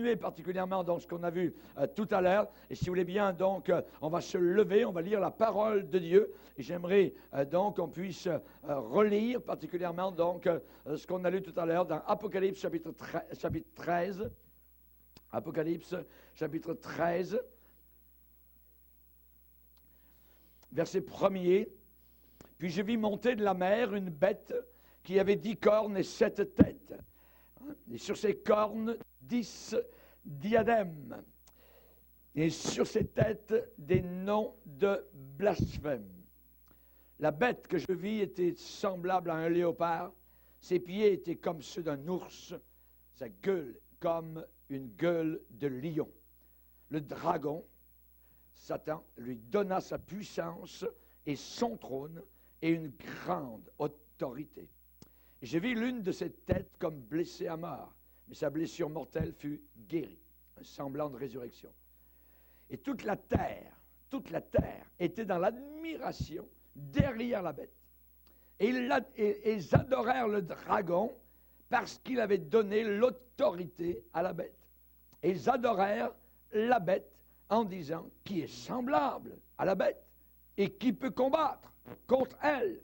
continuer particulièrement dans ce qu'on a vu tout à l'heure. Et si vous voulez bien, donc, on va se lever, on va lire la parole de Dieu. Et j'aimerais donc qu'on puisse relire particulièrement donc, ce qu'on a lu tout à l'heure dans Apocalypse chapitre 13. Apocalypse chapitre 13, verset 1er. Puis je vis monter de la mer une bête qui avait 10 cornes et 7 têtes. Et sur ses cornes, 10 diadèmes. Et sur ses têtes, des noms de blasphème. La bête que je vis était semblable à un léopard. Ses pieds étaient comme ceux d'un ours. Sa gueule comme une gueule de lion. Le dragon, Satan, lui donna sa puissance et son trône et une grande autorité. Et j'ai vu l'une de ses têtes comme blessée à mort, mais sa blessure mortelle fut guérie, un semblant de résurrection. Et toute la terre était dans l'admiration derrière la bête. Et ils adorèrent le dragon parce qu'il avait donné l'autorité à la bête. Et ils adorèrent la bête en disant, qui est semblable à la bête et qui peut combattre contre elle.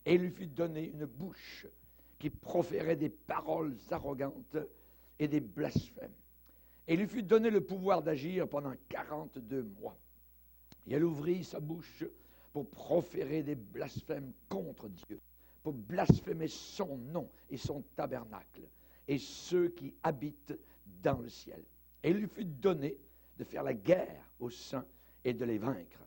Et il lui fut donné une bouche qui proférait des paroles arrogantes et des blasphèmes. Et il lui fut donné le pouvoir d'agir pendant 42 mois. Et elle ouvrit sa bouche pour proférer des blasphèmes contre Dieu, pour blasphémer son nom et son tabernacle, et ceux qui habitent dans le ciel. Et il lui fut donné de faire la guerre aux saints et de les vaincre.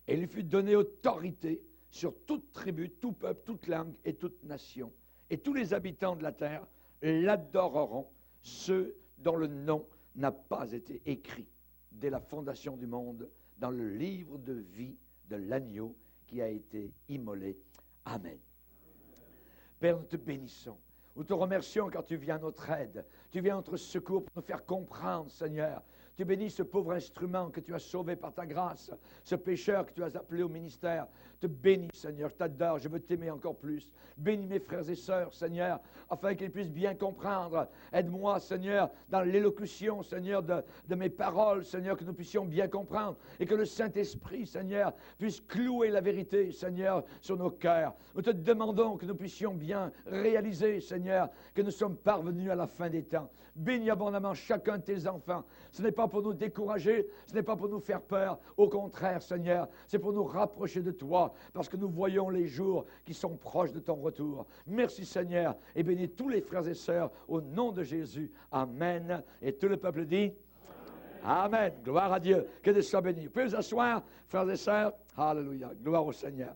Et il lui fut donné autorité sur toute tribu, tout peuple, toute langue et toute nation. Et tous les habitants de la terre l'adoreront, ceux dont le nom n'a pas été écrit dès la fondation du monde dans le livre de vie de l'agneau qui a été immolé. Amen. Père, nous te bénissons. Nous te remercions car tu viens à notre aide. Tu viens à notre secours pour nous faire comprendre, Seigneur. Tu bénis ce pauvre instrument que tu as sauvé par ta grâce, ce pécheur que tu as appelé au ministère. Te bénis, Seigneur, je t'adore, je veux t'aimer encore plus. Bénis mes frères et sœurs, Seigneur, afin qu'ils puissent bien comprendre. Aide-moi, Seigneur, dans l'élocution, Seigneur, de mes paroles, Seigneur, que nous puissions bien comprendre. Et que le Saint-Esprit, Seigneur, puisse clouer la vérité, Seigneur, sur nos cœurs. Nous te demandons que nous puissions bien réaliser, Seigneur, que nous sommes parvenus à la fin des temps. Bénis abondamment chacun de tes enfants. Ce n'est pas pour nous décourager, ce n'est pas pour nous faire peur. Au contraire, Seigneur, c'est pour nous rapprocher de toi, parce que nous voyons les jours qui sont proches de ton retour. Merci, Seigneur, et bénis tous les frères et sœurs au nom de Jésus. Amen. Et tout le peuple dit Amen. Gloire à Dieu. Que Dieu soit béni. Vous pouvez vous asseoir, frères et sœurs. Alléluia. Gloire au Seigneur.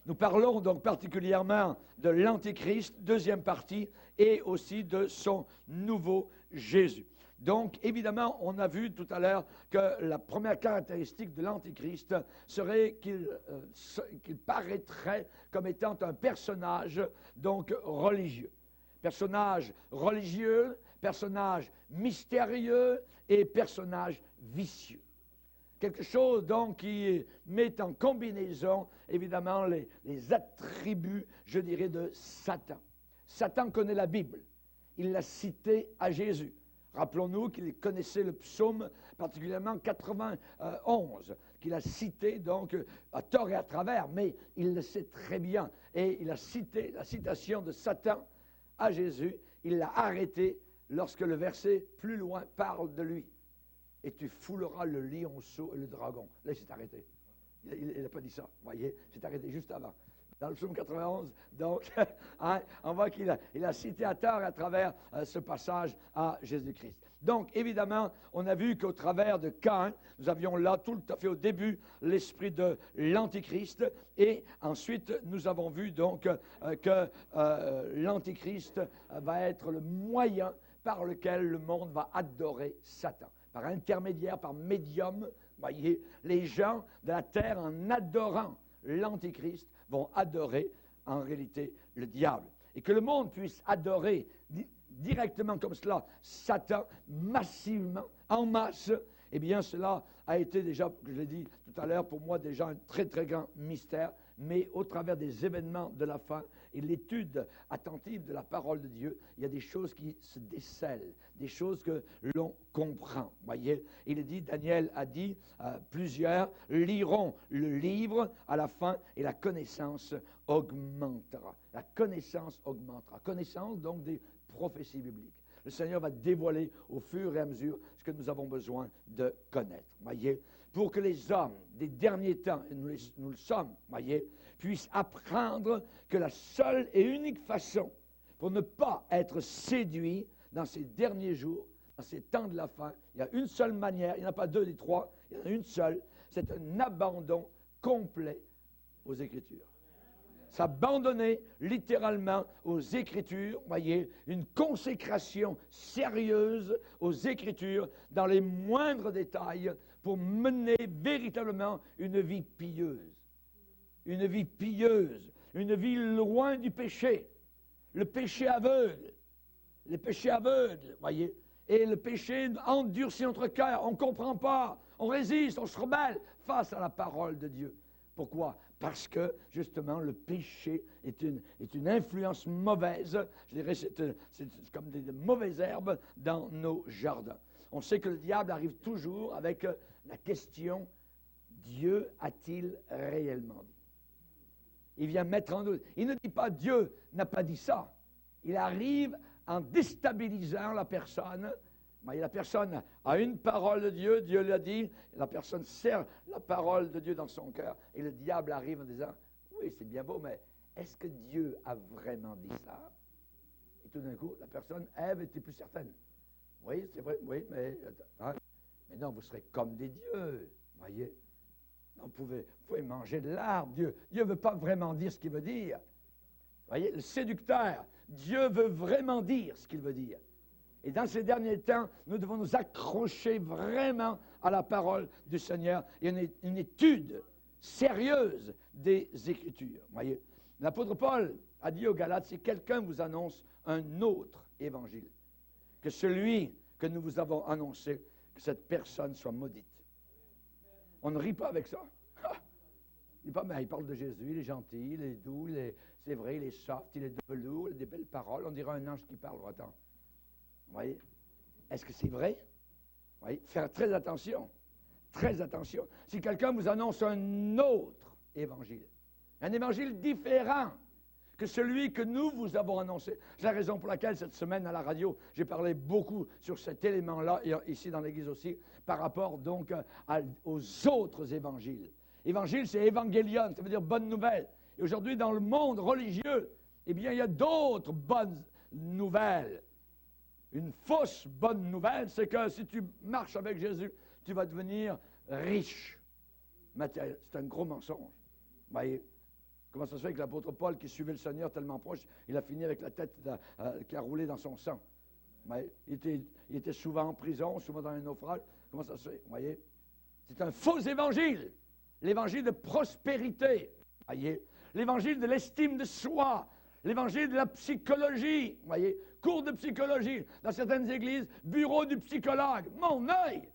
Nous parlons donc particulièrement de l'Antichrist, deuxième partie, et aussi de son nouveau Jésus. Donc, évidemment, on a vu tout à l'heure que la première caractéristique de l'Antichrist serait qu'il paraîtrait comme étant un personnage donc religieux. Personnage religieux, personnage mystérieux et personnage vicieux. Quelque chose donc qui met en combinaison évidemment les attributs, je dirais, de Satan. Satan connaît la Bible. Il l'a cité à Jésus. Rappelons-nous qu'il connaissait le psaume, particulièrement 91, qu'il a cité donc à tort et à travers, mais il le sait très bien. Et il a cité la citation de Satan à Jésus. Il l'a arrêté lorsque le verset plus loin parle de lui. Et tu fouleras le lionceau et le dragon. Là, il s'est arrêté. Il n'a pas dit ça. Vous voyez, il s'est arrêté juste avant. Dans le psaume 91, donc, hein, on voit qu'il a cité à tort à travers ce passage à Jésus-Christ. Donc, évidemment, on a vu qu'au travers de Caïn, nous avions là, tout à fait au début, l'esprit de l'Antichrist. Et ensuite, nous avons vu donc que l'Antichrist va être le moyen par lequel le monde va adorer Satan. Par intermédiaire, par médium, voyez, les gens de la terre, en adorant l'Antichrist, vont adorer en réalité le diable. Et que le monde puisse adorer directement comme cela Satan, massivement, en masse, eh bien cela a été déjà, je l'ai dit tout à l'heure, pour moi déjà un très très grand mystère. mais au travers des événements de la fin et l'étude attentive de la parole de Dieu, il y a des choses qui se décèlent, des choses que l'on comprend. Voyez, il est dit, Daniel a dit, plusieurs liront le livre à la fin et la connaissance augmentera. La connaissance augmentera. Connaissance donc des prophéties bibliques. Le Seigneur va dévoiler au fur et à mesure ce que nous avons besoin de connaître. Voyez, pour que les hommes des derniers temps, et nous le sommes, voyez, puissent apprendre que la seule et unique façon pour ne pas être séduit dans ces derniers jours, dans ces temps de la fin, il y a une seule manière, il n'y en a pas deux ni trois, il y en a une seule, c'est un abandon complet aux Écritures. S'abandonner littéralement aux Écritures, voyez, une consécration sérieuse aux Écritures dans les moindres détails pour mener véritablement une vie pieuse. Une vie pieuse, une vie loin du péché. Le péché aveugle, voyez, et le péché endurcit notre cœur, on ne comprend pas, on résiste, on se rebelle face à la parole de Dieu. Pourquoi? Parce que, justement, le péché est une influence mauvaise. Je dirais que c'est comme des mauvaises herbes dans nos jardins. On sait que le diable arrive toujours avec la question, Dieu a-t-il réellement dit? Il vient mettre en doute. Il ne dit pas Dieu n'a pas dit ça. Il arrive en déstabilisant la personne. La personne a une parole de Dieu, Dieu l'a dit, la personne sert la parole de Dieu dans son cœur, et le diable arrive en disant, oui, c'est bien beau, mais est-ce que Dieu a vraiment dit ça? Et tout d'un coup, la personne, Ève, était plus certaine. Oui, c'est vrai, oui, mais non, vous serez comme des dieux, voyez. Non, vous pouvez manger de l'arbre, Dieu ne veut pas vraiment dire ce qu'il veut dire. Voyez, le séducteur, Dieu veut vraiment dire ce qu'il veut dire. Et dans ces derniers temps, nous devons nous accrocher vraiment à la parole du Seigneur et une étude sérieuse des Écritures. Voyez, l'apôtre Paul a dit aux Galates, si quelqu'un vous annonce un autre évangile que celui que nous vous avons annoncé, que cette personne soit maudite. On ne rit pas avec ça. Il parle de Jésus, il est gentil, il est doux, c'est vrai, il est soft, il est de velours, il a des belles paroles. On dirait un ange qui parle. Attends. Vous voyez? Est-ce que c'est vrai? Vous voyez? Faire très attention. Très attention. Si quelqu'un vous annonce un autre évangile, un évangile différent que celui que nous vous avons annoncé. C'est la raison pour laquelle cette semaine à la radio, j'ai parlé beaucoup sur cet élément-là, et ici dans l'Église aussi, par rapport donc aux autres évangiles. Évangile, c'est évangélion, ça veut dire bonne nouvelle. Et aujourd'hui, dans le monde religieux, eh bien, il y a d'autres bonnes nouvelles. Une fausse bonne nouvelle, c'est que si tu marches avec Jésus, tu vas devenir riche. C'est un gros mensonge. Vous voyez? Comment ça se fait que l'apôtre Paul, qui suivait le Seigneur tellement proche, il a fini avec la tête qui a roulé dans son sang? Il était souvent en prison, souvent dans un naufrage. Comment ça se fait? Vous voyez? C'est un faux évangile. L'évangile de prospérité. Vous voyez? L'évangile de l'estime de soi. L'évangile de la psychologie. Vous voyez? Cours de psychologie. Dans certaines églises, bureau du psychologue. Mon œil!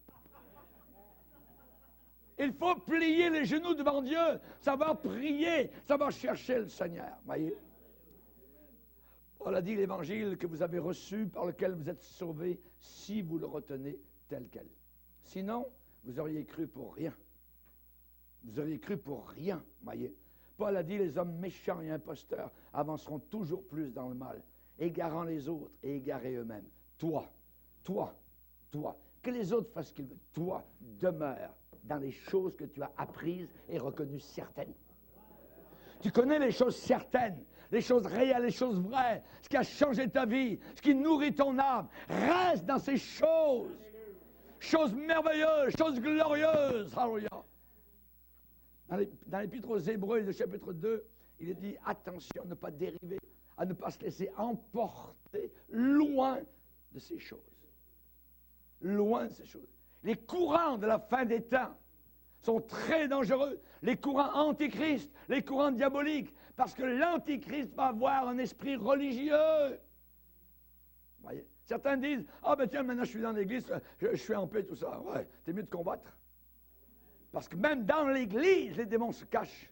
Il faut plier les genoux devant Dieu, savoir prier, savoir chercher le Seigneur. Voyez? Paul a dit l'évangile que vous avez reçu, par lequel vous êtes sauvés, si vous le retenez tel quel. Sinon, vous auriez cru pour rien. Vous auriez cru pour rien. Voyez? Paul a dit les hommes méchants et imposteurs avanceront toujours plus dans le mal, égarant les autres et égarés eux-mêmes. Toi, que les autres fassent ce qu'ils veulent. Toi, demeure dans les choses que tu as apprises et reconnues certaines. Tu connais les choses certaines, les choses réelles, les choses vraies, ce qui a changé ta vie, ce qui nourrit ton âme. Reste dans ces choses. Choses merveilleuses, choses glorieuses. Alléluia. Dans l'Épître aux Hébreux, le chapitre 2, il est dit attention à ne pas dériver, à ne pas se laisser emporter loin de ces choses. Loin de ces choses. Les courants de la fin des temps sont très dangereux. Les courants antichrist, les courants diaboliques, parce que l'antichrist va avoir un esprit religieux. Voyez? Certains disent, ah ben tiens, maintenant je suis dans l'église, je suis en paix, tout ça. Ouais, c'est mieux de combattre. Parce que même dans l'église, les démons se cachent.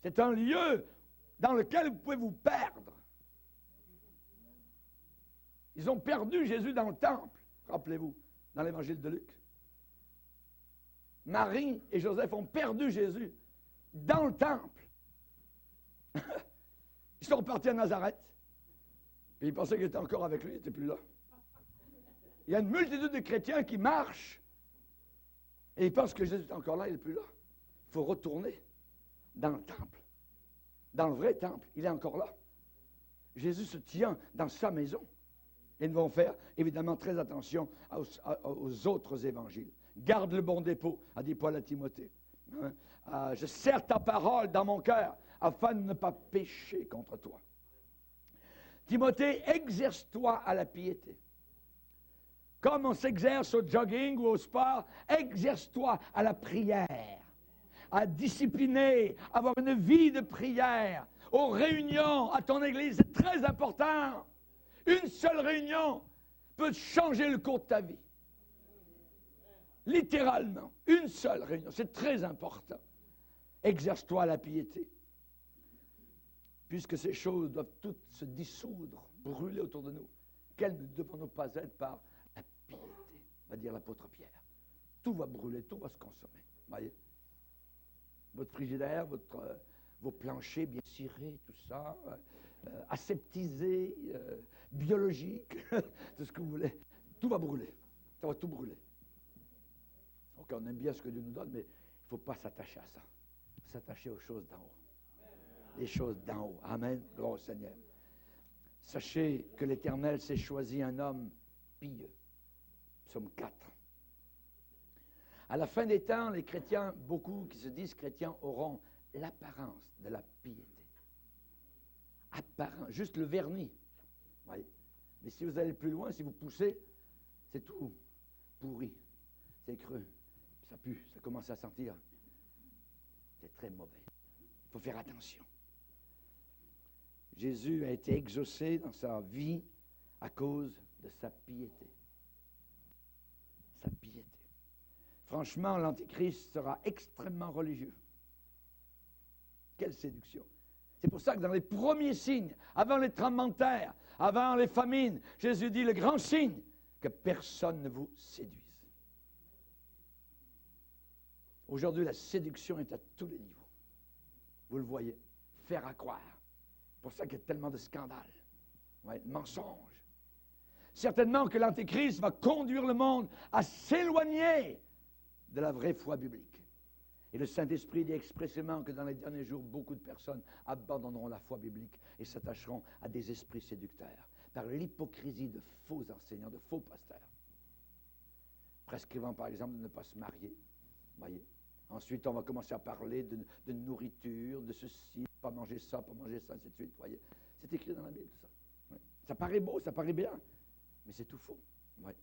C'est un lieu dans lequel vous pouvez vous perdre. Ils ont perdu Jésus dans le temple, rappelez-vous, dans l'évangile de Luc. Marie et Joseph ont perdu Jésus dans le temple. Ils sont partis à Nazareth. Puis ils pensaient qu'il était encore avec lui, il n'était plus là. Il y a une multitude de chrétiens qui marchent et ils pensent que Jésus est encore là, il n'est plus là. Il faut retourner dans le temple. Dans le vrai temple, il est encore là. Jésus se tient dans sa maison. Et nous devons faire évidemment très attention aux autres évangiles. Garde le bon dépôt, a dit Paul à Timothée. Je serre ta parole dans mon cœur afin de ne pas pécher contre toi. Timothée, exerce-toi à la piété. Comme on s'exerce au jogging ou au sport, exerce-toi à la prière, à discipliner, à avoir une vie de prière. Aux réunions, à ton église, c'est très important. Une seule réunion peut changer le cours de ta vie. Littéralement, une seule réunion, c'est très important. Exerce-toi à la piété. Puisque ces choses doivent toutes se dissoudre, brûler autour de nous, quelles ne devons-nous pas être par la piété, va dire l'apôtre Pierre. Tout va brûler, tout va se consommer. Voyez? Votre frigidaire, vos planchers bien cirés, tout ça, aseptisés, biologiques, tout ce que vous voulez, tout va brûler. Ça va tout brûler. Donc on aime bien ce que Dieu nous donne, mais il ne faut pas s'attacher à ça. Il faut s'attacher aux choses d'en haut. Les choses d'en haut. Amen. Gloire au Seigneur. Sachez que l'Éternel s'est choisi un homme pieux. Psaume 4. À la fin des temps, les chrétiens, beaucoup qui se disent chrétiens, auront l'apparence de la piété. Apparent, juste le vernis. Oui. Mais si vous allez plus loin, si vous poussez, c'est tout pourri. C'est creux. Ça pue, ça commence à sentir. C'est très mauvais. Il faut faire attention. Jésus a été exaucé dans sa vie à cause de sa piété. Sa piété. Franchement, l'Antéchrist sera extrêmement religieux. Quelle séduction. C'est pour ça que dans les premiers signes, avant les tremblements de terre, avant les famines, Jésus dit le grand signe, que personne ne vous séduise. Aujourd'hui, la séduction est à tous les niveaux. Vous le voyez, faire à croire. C'est pour ça qu'il y a tellement de scandales, ouais, de mensonges. Certainement que l'Antéchrist va conduire le monde à s'éloigner de la vraie foi biblique. Et le Saint-Esprit dit expressément que dans les derniers jours, beaucoup de personnes abandonneront la foi biblique et s'attacheront à des esprits séducteurs par l'hypocrisie de faux enseignants, de faux pasteurs. Prescrivant par exemple de ne pas se marier, voyez. Ensuite, on va commencer à parler de nourriture, de ceci, pas manger ça, ainsi de suite, voyez. C'est écrit dans la Bible, tout ça. Ouais. Ça paraît beau, ça paraît bien, mais c'est tout faux. Ouais.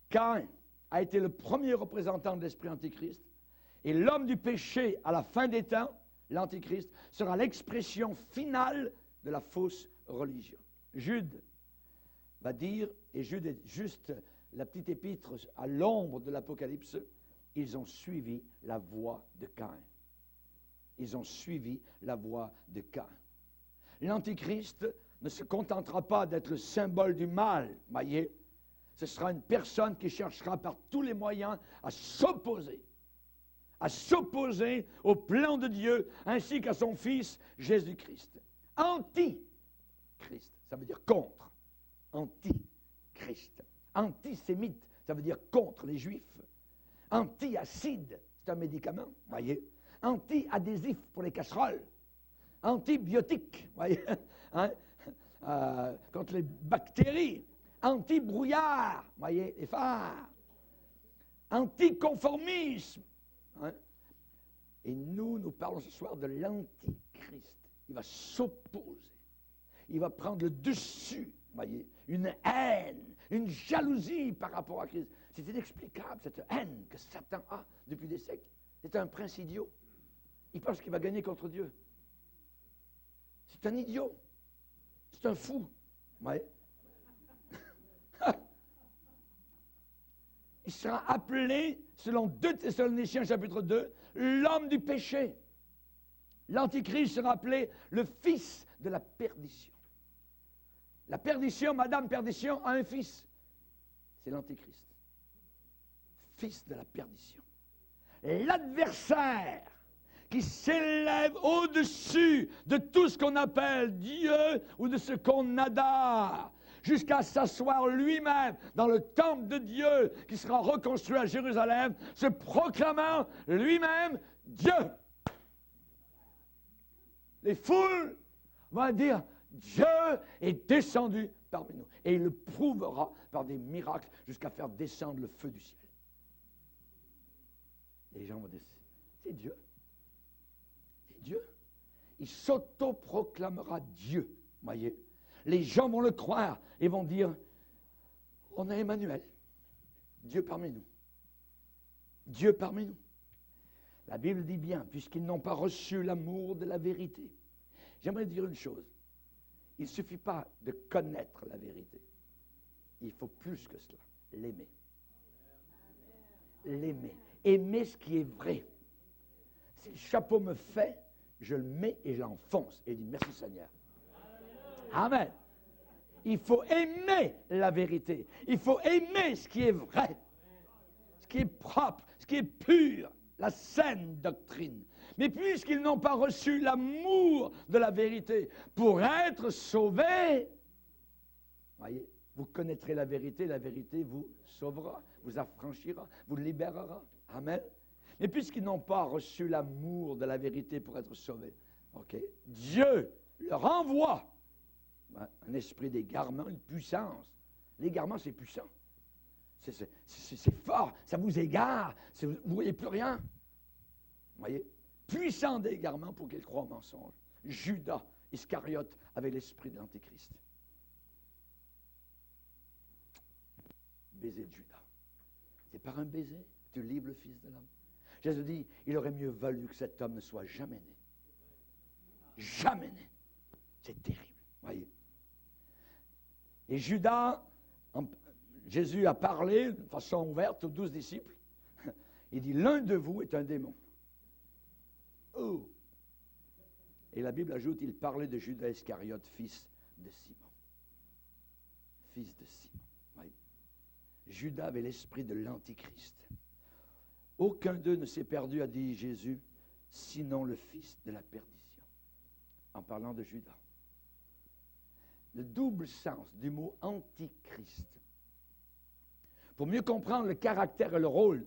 Caïn a été le premier représentant de l'esprit antichrist, et l'homme du péché à la fin des temps, l'antichrist, sera l'expression finale de la fausse religion. Jude va dire, et Jude est juste la petite épître à l'ombre de l'Apocalypse, ils ont suivi la voie de Caïn. Ils ont suivi la voie de Caïn. L'Antichrist ne se contentera pas d'être le symbole du mal, voyez. Ce sera une personne qui cherchera par tous les moyens à s'opposer au plan de Dieu ainsi qu'à son Fils Jésus-Christ. Anti-Christ, ça veut dire contre. Anti-Christ. Antisémite, ça veut dire contre les Juifs. Anti-acide, c'est un médicament, voyez. Anti-adhésif pour les casseroles. Antibiotique, voyez, hein? Contre les bactéries. Anti-brouillard, voyez, les phares. Anticonformisme. Hein? Et nous parlons ce soir de l'Antichrist. Il va s'opposer. Il va prendre le dessus, voyez, une haine, une jalousie par rapport à Christ. C'est inexplicable, cette haine que Satan a depuis des siècles. C'est un prince idiot. Il pense qu'il va gagner contre Dieu. C'est un idiot. C'est un fou. Ouais. Il sera appelé, selon 2 Thessaloniciens chapitre 2, l'homme du péché. L'Antichrist sera appelé le fils de la perdition. La perdition, Madame Perdition, a un fils. C'est l'Antichrist. Fils de la perdition. L'adversaire qui s'élève au-dessus de tout ce qu'on appelle Dieu ou de ce qu'on adore, jusqu'à s'asseoir lui-même dans le temple de Dieu qui sera reconstruit à Jérusalem, se proclamant lui-même Dieu. Les foules vont dire, Dieu est descendu parmi nous. Et il le prouvera par des miracles jusqu'à faire descendre le feu du ciel. Les gens vont dire, c'est Dieu. C'est Dieu. Il s'autoproclamera Dieu. Voyez. Les gens vont le croire et vont dire, on a Emmanuel. Dieu parmi nous. Dieu parmi nous. La Bible dit bien, puisqu'ils n'ont pas reçu l'amour de la vérité. J'aimerais dire une chose. Il ne suffit pas de connaître la vérité. Il faut plus que cela. L'aimer. L'aimer. Aimer ce qui est vrai. Si le chapeau me fait, je le mets et je l'enfonce. Et je dis merci Seigneur. Amen. Il faut aimer la vérité. Il faut aimer ce qui est vrai. Ce qui est propre, ce qui est pur. La saine doctrine. Mais puisqu'ils n'ont pas reçu l'amour de la vérité pour être sauvés, voyez, vous connaîtrez la vérité vous sauvera, vous affranchira, vous libérera. Amen. Mais puisqu'ils n'ont pas reçu l'amour de la vérité pour être sauvés, ok, Dieu leur envoie un esprit d'égarement, une puissance. L'égarement, c'est puissant. C'est fort, ça vous égare, vous ne voyez plus rien. Vous voyez? Puissant d'égarement pour qu'il croie au mensonge. Judas Iscariote avait l'esprit de l'Antéchrist. Baiser de Judas. C'est par un baiser que tu livres le Fils de l'homme. Jésus dit, il aurait mieux valu que cet homme ne soit jamais né. Jamais né. C'est terrible. Voyez? Et Judas, Jésus a parlé de façon ouverte aux 12 disciples. Il dit, l'un de vous est un démon. Oh! Et la Bible ajoute, il parlait de Judas Iscariote, fils de Simon. Fils de Simon. Oui. Judas avait l'esprit de l'Antichrist. Aucun d'eux ne s'est perdu, a dit Jésus, sinon le fils de la perdition. En parlant de Judas. Le double sens du mot Antichrist. Pour mieux comprendre le caractère et le rôle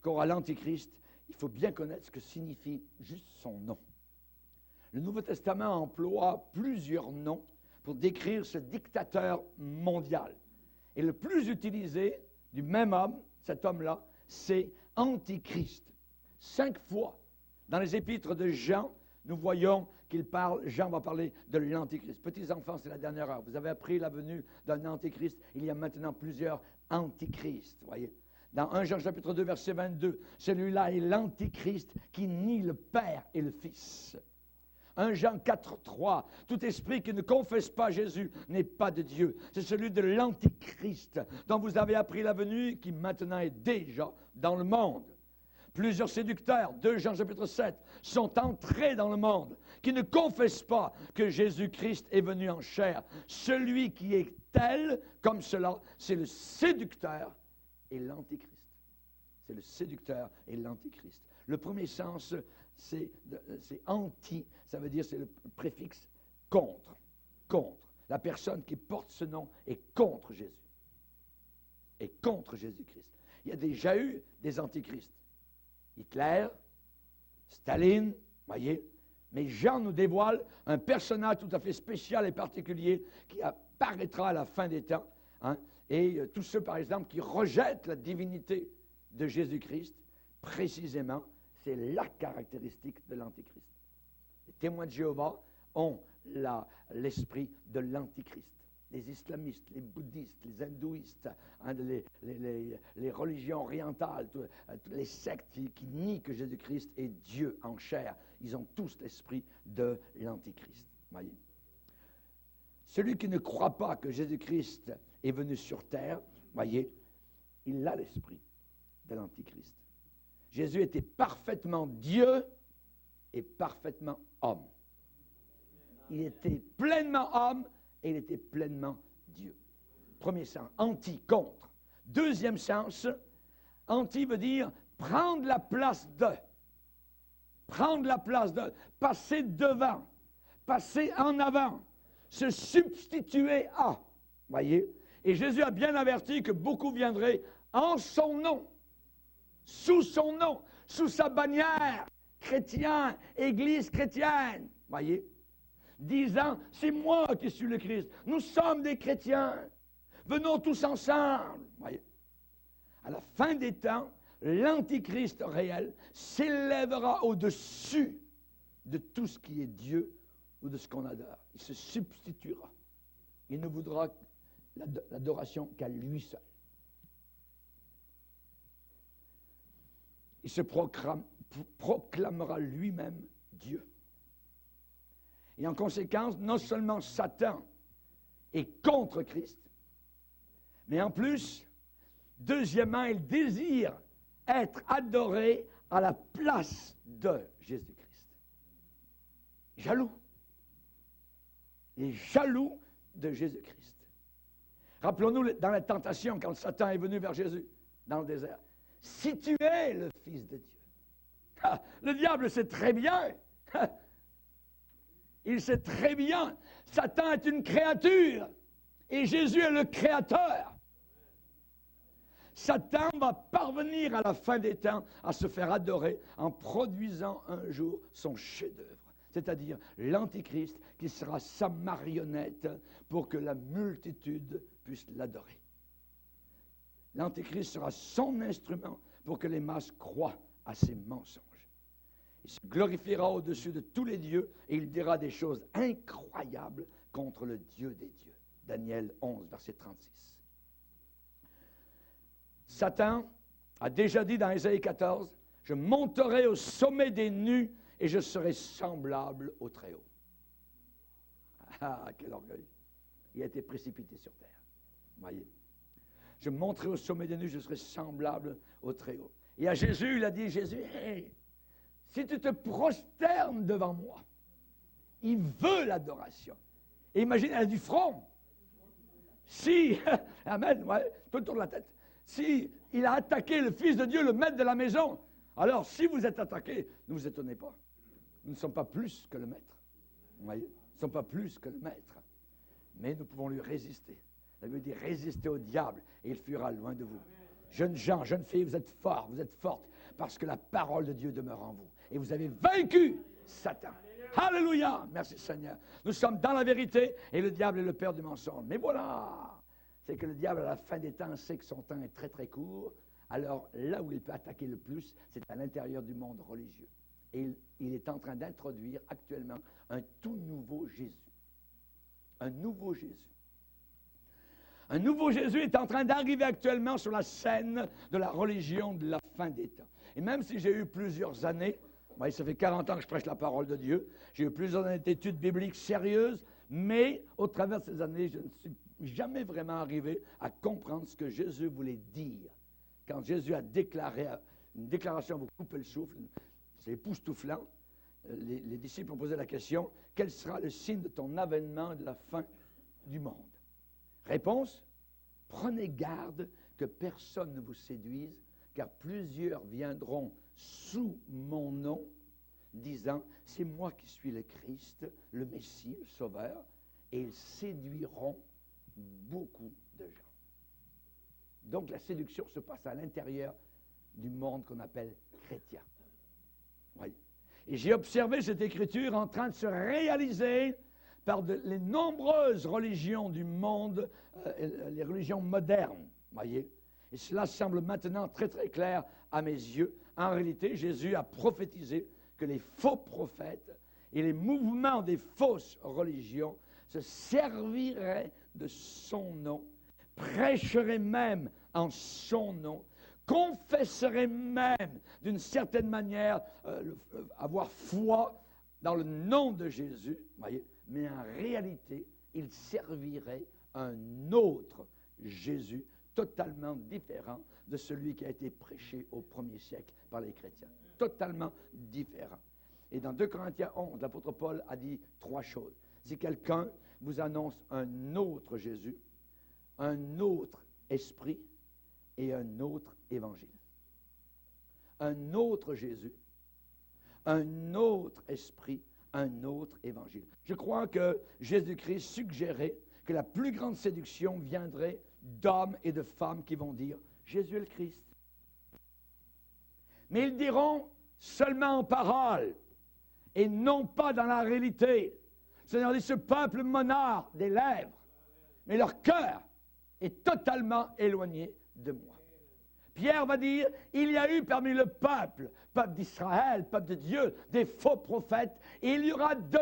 qu'aura l'Antichrist, il faut bien connaître ce que signifie juste son nom. Le Nouveau Testament emploie plusieurs noms pour décrire ce dictateur mondial. Et le plus utilisé du même homme, cet homme-là, c'est Antichrist. 5 fois dans les épîtres de Jean, nous voyons qu'il parle, Jean va parler de l'Antichrist. Petits enfants, c'est la dernière heure. Vous avez appris la venue d'un Antichrist. Il y a maintenant plusieurs Antichrists, voyez. Dans 1 Jean chapitre 2, verset 22, celui-là est l'Antichrist qui nie le Père et le Fils. 1 Jean 4, 3, tout esprit qui ne confesse pas Jésus n'est pas de Dieu. C'est celui de l'Antichrist dont vous avez appris la venue qui maintenant est déjà dans le monde. Plusieurs séducteurs, 2 Jean chapitre 7, sont entrés dans le monde, qui ne confessent pas que Jésus-Christ est venu en chair. Celui qui est tel, comme cela, c'est le séducteur et l'Antichrist. C'est le séducteur et l'Antichrist. Le premier sens, c'est anti, ça veut dire c'est le préfixe contre. Contre. La personne qui porte ce nom est contre Jésus. Et contre Jésus-Christ. Il y a déjà eu des antichrists. Hitler, Staline, voyez. Mais Jean nous dévoile un personnage tout à fait spécial et particulier qui apparaîtra à la fin des temps. Hein, et tous ceux, par exemple, qui rejettent la divinité de Jésus-Christ, précisément, c'est la caractéristique de l'Antichrist. Les témoins de Jéhovah ont l'esprit de l'Antichrist. Les islamistes, les bouddhistes, les hindouistes, hein, les religions orientales, les sectes qui nient que Jésus-Christ est Dieu en chair, ils ont tous l'esprit de l'Antichrist. Voyez. Celui qui ne croit pas que Jésus-Christ est venu sur terre, voyez, il a l'esprit de l'Antichrist. Jésus était parfaitement Dieu et parfaitement homme. Il était pleinement homme et il était pleinement Dieu. Premier sens, anti, contre. Deuxième sens, anti veut dire prendre la place de. Prendre la place de. Passer devant. Passer en avant. Se substituer à. Voyez? Et Jésus a bien averti que beaucoup viendraient en son nom. Sous son nom. Sous sa bannière. Chrétien, Église chrétienne. Voyez? Disant, c'est moi qui suis le Christ. Nous sommes des chrétiens. Venons tous ensemble. Voyez. À la fin des temps, l'Antichrist réel s'élèvera au-dessus de tout ce qui est Dieu ou de ce qu'on adore. Il se substituera. Il ne voudra l'adoration qu'à lui seul. Il se proclamera lui-même Dieu. Et en conséquence, non seulement Satan est contre Christ, mais en plus, deuxièmement, il désire être adoré à la place de Jésus-Christ. Jaloux. Il est jaloux de Jésus-Christ. Rappelons-nous dans la tentation, quand Satan est venu vers Jésus dans le désert. Si tu es le Fils de Dieu. Le diable sait très bien. Il sait très bien. Satan est une créature. Et Jésus est le Créateur. Satan va parvenir à la fin des temps à se faire adorer en produisant un jour son chef-d'œuvre, c'est-à-dire l'Antichrist qui sera sa marionnette pour que la multitude puisse l'adorer. L'Antichrist sera son instrument pour que les masses croient à ses mensonges. Il se glorifiera au-dessus de tous les dieux et il dira des choses incroyables contre le Dieu des dieux. Daniel 11, verset 36. Satan a déjà dit dans Ésaïe 14, « Je monterai au sommet des nues et je serai semblable au Très-Haut. » Ah, quel orgueil! Il a été précipité sur terre. Voyez. Je monterai au sommet des nues, je serai semblable au Très-Haut. Et à Jésus, il a dit, Jésus, hey, si tu te prosternes devant moi, il veut l'adoration. Et imagine, elle a du front. Si, amen, ouais, tout autour de la tête. Si il a attaqué le Fils de Dieu, le maître de la maison, alors si vous êtes attaqué, ne vous étonnez pas. Nous ne sommes pas plus que le maître. Vous voyez? Nous ne sommes pas plus que le maître. Mais nous pouvons lui résister. Ça veut dire résister au diable et il fuira loin de vous. Jeunes gens, jeunes filles, vous êtes forts, vous êtes fortes, parce que la parole de Dieu demeure en vous. Et vous avez vaincu Satan. Alléluia! Merci Seigneur. Nous sommes dans la vérité et le diable est le père du mensonge. Mais voilà! C'est que le diable, à la fin des temps, sait que son temps est très très court. Alors là où il peut attaquer le plus, c'est à l'intérieur du monde religieux. Et il est en train d'introduire actuellement un tout nouveau Jésus. Un nouveau Jésus. Un nouveau Jésus est en train d'arriver actuellement sur la scène de la religion de la fin des temps. Et même si j'ai eu plusieurs années, moi, ça fait 40 ans que je prêche la parole de Dieu, j'ai eu plusieurs années d'études bibliques sérieuses, mais au travers de ces années, je ne suis jamais vraiment arrivé à comprendre ce que Jésus voulait dire. Quand Jésus a déclaré, une déclaration, vous coupez le souffle, c'est époustouflant, les disciples ont posé la question, quel sera le signe de ton avènement de la fin du monde? Réponse, prenez garde que personne ne vous séduise, car plusieurs viendront sous mon nom, disant, c'est moi qui suis le Christ, le Messie, le Sauveur, et ils séduiront beaucoup de gens. Donc la séduction se passe à l'intérieur du monde qu'on appelle chrétien. Oui. Et j'ai observé cette écriture en train de se réaliser par les nombreuses religions du monde, les religions modernes, voyez. Et cela semble maintenant très très clair à mes yeux. En réalité, Jésus a prophétisé que les faux prophètes et les mouvements des fausses religions se serviraient de son nom, prêcheraient même en son nom, confesseraient même d'une certaine manière avoir foi dans le nom de Jésus, voyez, mais en réalité, ils serviraient un autre Jésus totalement différent de celui qui a été prêché au premier siècle par les chrétiens. Totalement différent. Et dans 2 Corinthiens 11, l'apôtre Paul a dit 3 choses. Si quelqu'un vous annonce un autre Jésus, un autre esprit et un autre évangile. Un autre Jésus, un autre esprit, un autre évangile. Je crois que Jésus-Christ suggérait que la plus grande séduction viendrait d'hommes et de femmes qui vont dire « Jésus est le Christ ». Mais ils diront seulement en parole et non pas dans la réalité. C'est-à-dire ce peuple m'honore des lèvres, mais leur cœur est totalement éloigné de moi. Pierre va dire, il y a eu parmi le peuple d'Israël, peuple de Dieu, des faux prophètes, et il y aura de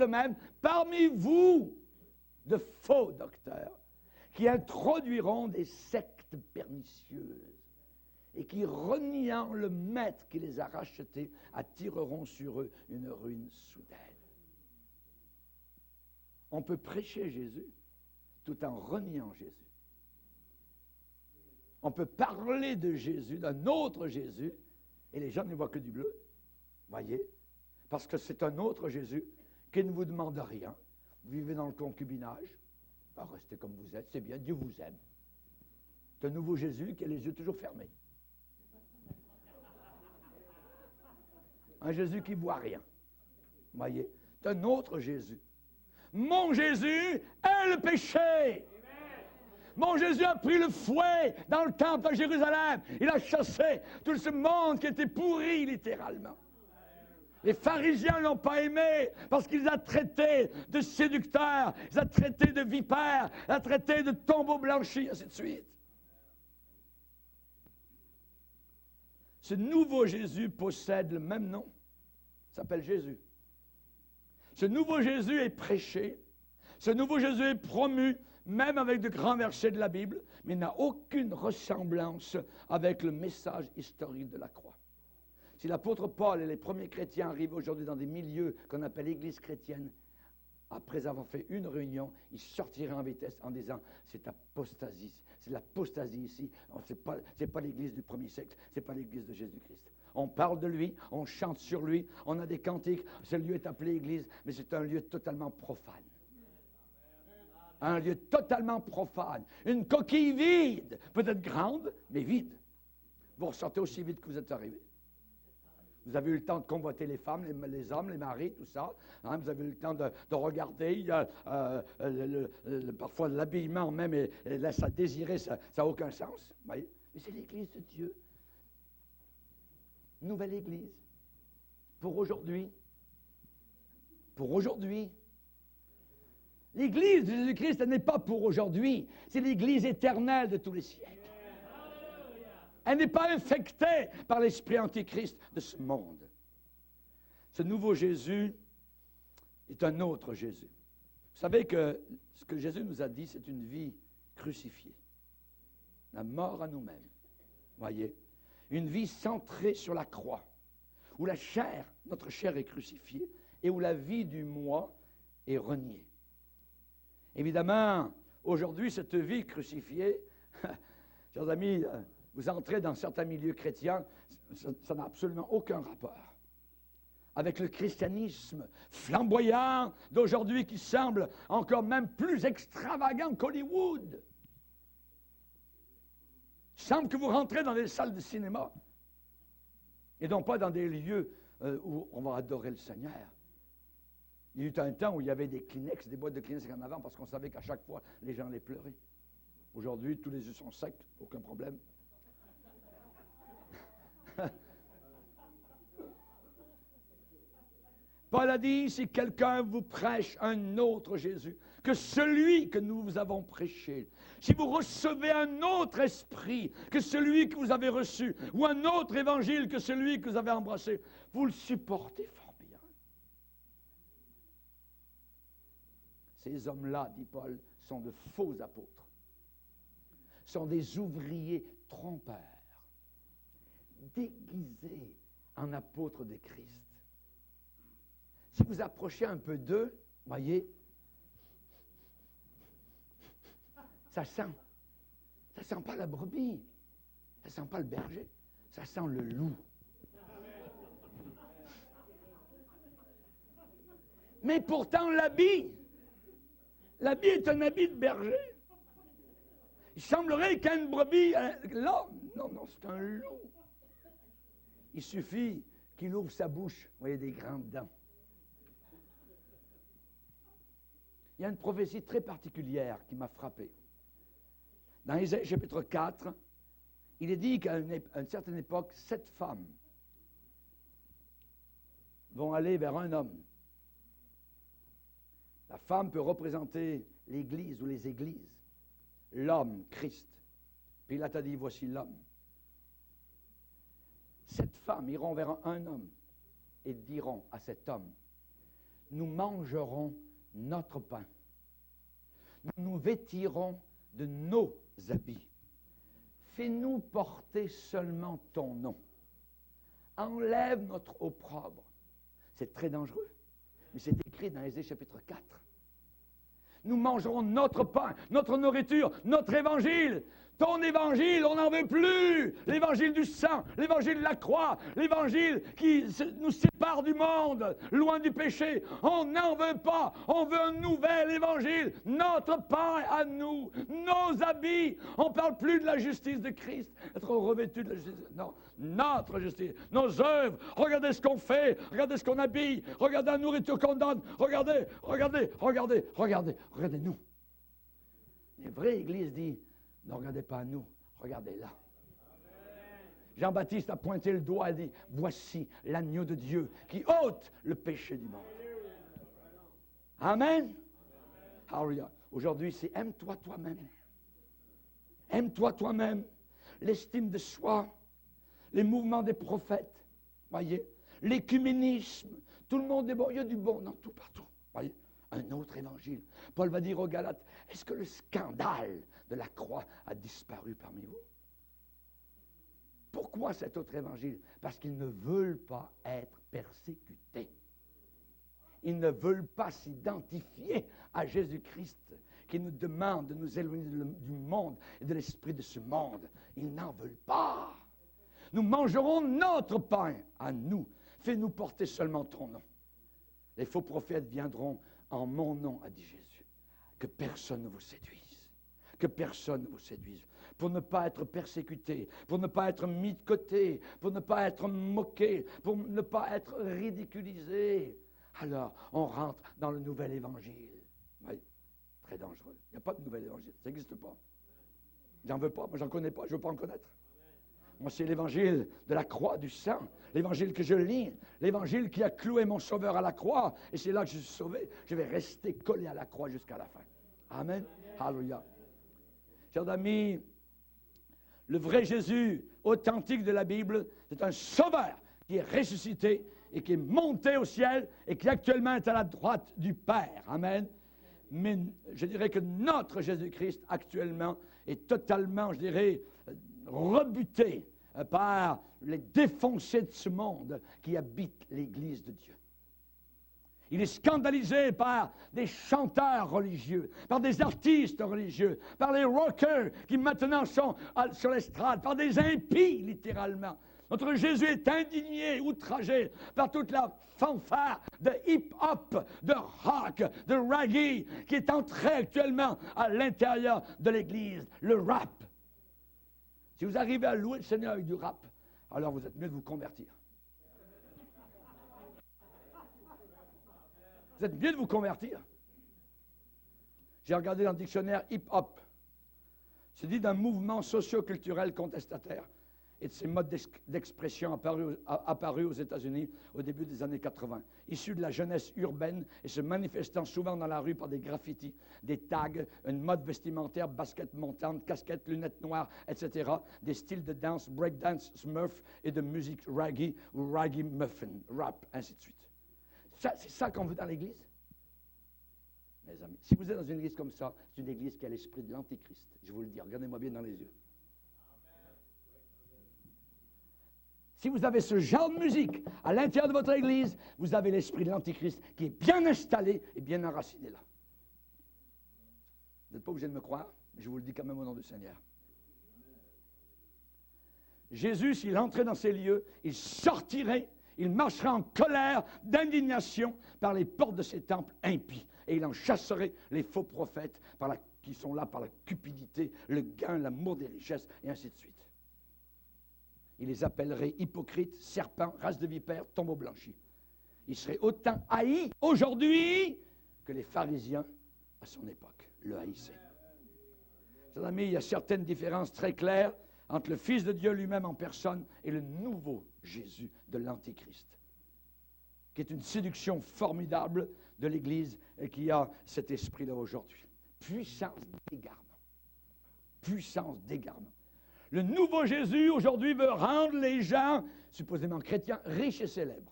même, parmi vous, de faux docteurs, qui introduiront des sectes pernicieuses, et qui, reniant le maître qui les a rachetés, attireront sur eux une ruine soudaine. On peut prêcher Jésus tout en reniant Jésus. On peut parler de Jésus, d'un autre Jésus, et les gens ne voient que du bleu. Voyez? Parce que c'est un autre Jésus qui ne vous demande rien. Vous vivez dans le concubinage. Ben, restez comme vous êtes, c'est bien, Dieu vous aime. C'est un nouveau Jésus qui a les yeux toujours fermés. Un Jésus qui ne voit rien. Voyez? C'est un autre Jésus. Mon Jésus est le péché. Mon Jésus a pris le fouet dans le temple à Jérusalem. Il a chassé tout ce monde qui était pourri, littéralement. Les pharisiens ne l'ont pas aimé parce qu'ils ont traité de séducteurs, ils ont traité de vipères, ils ont traité de tombeaux blanchis, ainsi de suite. Ce nouveau Jésus possède le même nom. Il s'appelle Jésus. Ce nouveau Jésus est prêché. Ce nouveau Jésus est promu, même avec de grands versets de la Bible, mais n'a aucune ressemblance avec le message historique de la croix. Si l'apôtre Paul et les premiers chrétiens arrivent aujourd'hui dans des milieux qu'on appelle l'Église chrétienne, après avoir fait une réunion, ils sortiraient en vitesse en disant « c'est apostasie, c'est l'apostasie ici, c'est pas l'Église du premier siècle, c'est pas l'Église de Jésus-Christ. » On parle de lui, on chante sur lui, on a des cantiques, ce lieu est appelé Église, mais c'est un lieu totalement profane. Un lieu totalement profane. Une coquille vide, peut-être grande, mais vide. Vous ressortez aussi vite que vous êtes arrivé. Vous avez eu le temps de convoiter les femmes, les hommes, les maris, tout ça. Hein, vous avez eu le temps de regarder. Il y a, parfois l'habillement même laisse à désirer, ça n'a aucun sens. Voyez? Mais c'est l'Église de Dieu. Nouvelle Église. Pour aujourd'hui. Pour aujourd'hui. L'Église de Jésus-Christ, elle n'est pas pour aujourd'hui. C'est l'Église éternelle de tous les siècles. Elle n'est pas infectée par l'esprit antichrist de ce monde. Ce nouveau Jésus est un autre Jésus. Vous savez que ce que Jésus nous a dit, c'est une vie crucifiée. La mort à nous-mêmes. Voyez? Une vie centrée sur la croix, où la chair, notre chair est crucifiée, et où la vie du moi est reniée. Évidemment, aujourd'hui, cette vie crucifiée, chers amis, vous entrez dans certains milieux chrétiens, ça n'a absolument aucun rapport avec le christianisme flamboyant d'aujourd'hui qui semble encore même plus extravagant qu'Hollywood. Il semble que vous rentrez dans des salles de cinéma et non pas dans des lieux où on va adorer le Seigneur. Il y a eu un temps où il y avait des Kleenex, des boîtes de Kleenex en avant parce qu'on savait qu'à chaque fois, les gens allaient pleurer. Aujourd'hui, tous les yeux sont secs, aucun problème. Paul a dit, si quelqu'un vous prêche un autre Jésus que celui que nous vous avons prêché, si vous recevez un autre esprit que celui que vous avez reçu, ou un autre évangile que celui que vous avez embrassé, vous le supportez fort bien. Ces hommes-là, dit Paul, sont de faux apôtres, sont des ouvriers trompeurs, déguisés en apôtres de Christ. Si vous approchez un peu d'eux, voyez, ça sent pas la brebis, ça sent pas le berger, ça sent le loup. Mais pourtant, l'habit est un habit de berger. Il semblerait qu'une brebis, là, non, c'est un loup. Il suffit qu'il ouvre sa bouche, vous voyez des grandes dents. Il y a une prophétie très particulière qui m'a frappé. Dans Ésaïe chapitre 4, il est dit qu'à une certaine époque, 7 femmes vont aller vers un homme. La femme peut représenter l'Église ou les églises. L'homme, Christ. Pilate a dit, voici l'homme. 7 femmes iront vers un homme et diront à cet homme, nous mangerons notre pain. Nous nous vêtirons de nos habits. Fais-nous porter seulement ton nom. Enlève notre opprobre. C'est très dangereux, mais c'est écrit dans Ésaïe chapitre 4. Nous mangerons notre pain, notre nourriture, notre évangile. Ton évangile, on n'en veut plus. L'évangile du sang, l'évangile de la croix, l'évangile qui nous sépare du monde, loin du péché. On n'en veut pas. On veut un nouvel évangile. Notre pain à nous, nos habits. On ne parle plus de la justice de Christ, être revêtu de la justice. Non, notre justice, nos œuvres. Regardez ce qu'on fait, regardez ce qu'on habille, regardez la nourriture qu'on donne. Regardez-nous. Les vraies églises disent, ne regardez pas à nous, regardez là. Jean-Baptiste a pointé le doigt et dit, voici l'agneau de Dieu qui ôte le péché du monde. Amen. Alléluia. Aujourd'hui, c'est aime-toi toi-même. Aime-toi toi-même. L'estime de soi, les mouvements des prophètes, voyez, l'écuménisme, tout le monde est bon, il y a du bon dans tout partout, voyez. Un autre évangile. Paul va dire aux Galates, est-ce que le scandale de la croix a disparu parmi vous? Pourquoi cet autre évangile? Parce qu'ils ne veulent pas être persécutés. Ils ne veulent pas s'identifier à Jésus-Christ, qui nous demande de nous éloigner du monde et de l'esprit de ce monde. Ils n'en veulent pas. Nous mangerons notre pain à nous. Fais-nous porter seulement ton nom. Les faux prophètes viendront en mon nom, a dit Jésus. Que personne ne vous séduise. Que personne ne vous séduise. Pour ne pas être persécuté, pour ne pas être mis de côté, pour ne pas être moqué, pour ne pas être ridiculisé. Alors, on rentre dans le nouvel évangile. Oui, très dangereux. Il n'y a pas de nouvel évangile. Ça n'existe pas. J'en veux pas. Moi, j'en connais pas. Je ne veux pas en connaître. Moi, c'est l'évangile de la croix, du sang, l'évangile que je lis, l'évangile qui a cloué mon sauveur à la croix, et c'est là que je suis sauvé. Je vais rester collé à la croix jusqu'à la fin. Amen. Alléluia. Chers amis, le vrai Jésus authentique de la Bible, c'est un sauveur qui est ressuscité et qui est monté au ciel et qui actuellement est à la droite du Père. Amen. Mais je dirais que notre Jésus-Christ actuellement est totalement, je dirais, rebuté par les défoncés de ce monde qui habitent l'Église de Dieu. Il est scandalisé par des chanteurs religieux, par des artistes religieux, par les rockers qui maintenant sont sur l'estrade, par des impies littéralement. Notre Jésus est indigné, outragé par toute la fanfare de hip-hop, de rock, de reggae qui est entrée actuellement à l'intérieur de l'Église, le rap. Si vous arrivez à louer le Seigneur avec du rap, alors vous êtes mieux de vous convertir. Vous êtes mieux de vous convertir. J'ai regardé dans le dictionnaire hip-hop. C'est dit d'un mouvement socio-culturel contestataire et de ces modes d'expression apparus aux États-Unis au début des années 80, issus de la jeunesse urbaine et se manifestant souvent dans la rue par des graffitis, des tags, une mode vestimentaire, basket montante, casquettes, lunettes noires, etc., des styles de danse, breakdance, smurf et de musique reggae ou reggae muffin, rap, ainsi de suite. C'est ça qu'on veut dans l'Église? Mes amis, si vous êtes dans une église comme ça, c'est une église qui a l'esprit de l'Antéchrist. Je vous le dis, regardez-moi bien dans les yeux. Si vous avez ce genre de musique à l'intérieur de votre église, vous avez l'esprit de l'Antéchrist qui est bien installé et bien enraciné là. Vous n'êtes pas obligé de me croire, mais je vous le dis quand même au nom du Seigneur. Jésus, s'il entrait dans ces lieux, il sortirait Il marchera en colère, d'indignation par les portes de ces temples impies. Et il en chasserait les faux prophètes qui sont là par la cupidité, le gain, l'amour des richesses, et ainsi de suite. Il les appellerait hypocrites, serpents, race de vipères, tombeaux blanchis. Il serait autant haï aujourd'hui que les pharisiens à son époque le haïssaient. Chers amis, il y a certaines différences très claires entre le Fils de Dieu lui-même en personne et le nouveau Jésus de l'Antéchrist, qui est une séduction formidable de l'Église et qui a cet esprit-là aujourd'hui. Puissance d'égarement. Puissance d'égarement. Le nouveau Jésus aujourd'hui veut rendre les gens, supposément chrétiens, riches et célèbres.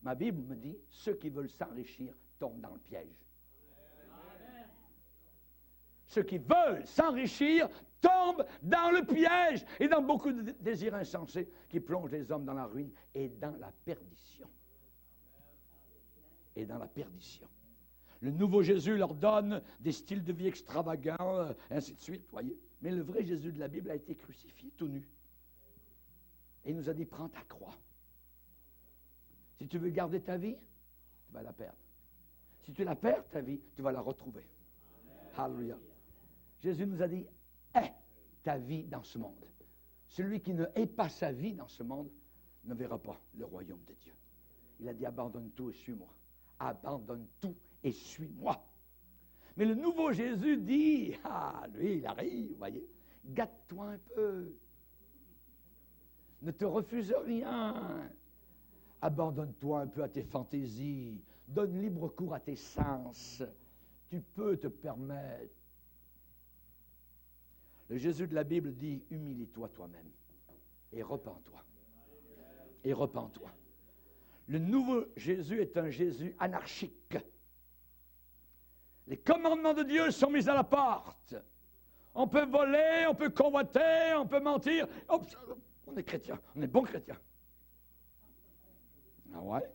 Ma Bible me dit, ceux qui veulent s'enrichir tombent dans le piège. Ceux qui veulent s'enrichir tombent dans le piège et dans beaucoup de désirs insensés qui plongent les hommes dans la ruine et dans la perdition. Et dans la perdition. Le nouveau Jésus leur donne des styles de vie extravagants, ainsi de suite, voyez. Mais le vrai Jésus de la Bible a été crucifié tout nu. Et il nous a dit, prends ta croix. Si tu veux garder ta vie, tu vas la perdre. Si tu la perds, ta vie, tu vas la retrouver. Alléluia. Jésus nous a dit, aie ta vie dans ce monde. Celui qui ne hait pas sa vie dans ce monde ne verra pas le royaume de Dieu. Il a dit, abandonne tout et suis-moi. Abandonne tout et suis-moi. Mais le nouveau Jésus dit, lui, il arrive, vous voyez, gâte-toi un peu. Ne te refuse rien. Abandonne-toi un peu à tes fantaisies. Donne libre cours à tes sens. Tu peux te permettre. Le Jésus de la Bible dit, humilie-toi toi-même et repens-toi. Et repens-toi. Le nouveau Jésus est un Jésus anarchique. Les commandements de Dieu sont mis à la porte. On peut voler, on peut convoiter, on peut mentir. On est chrétien, on est bon chrétien. Ah ouais?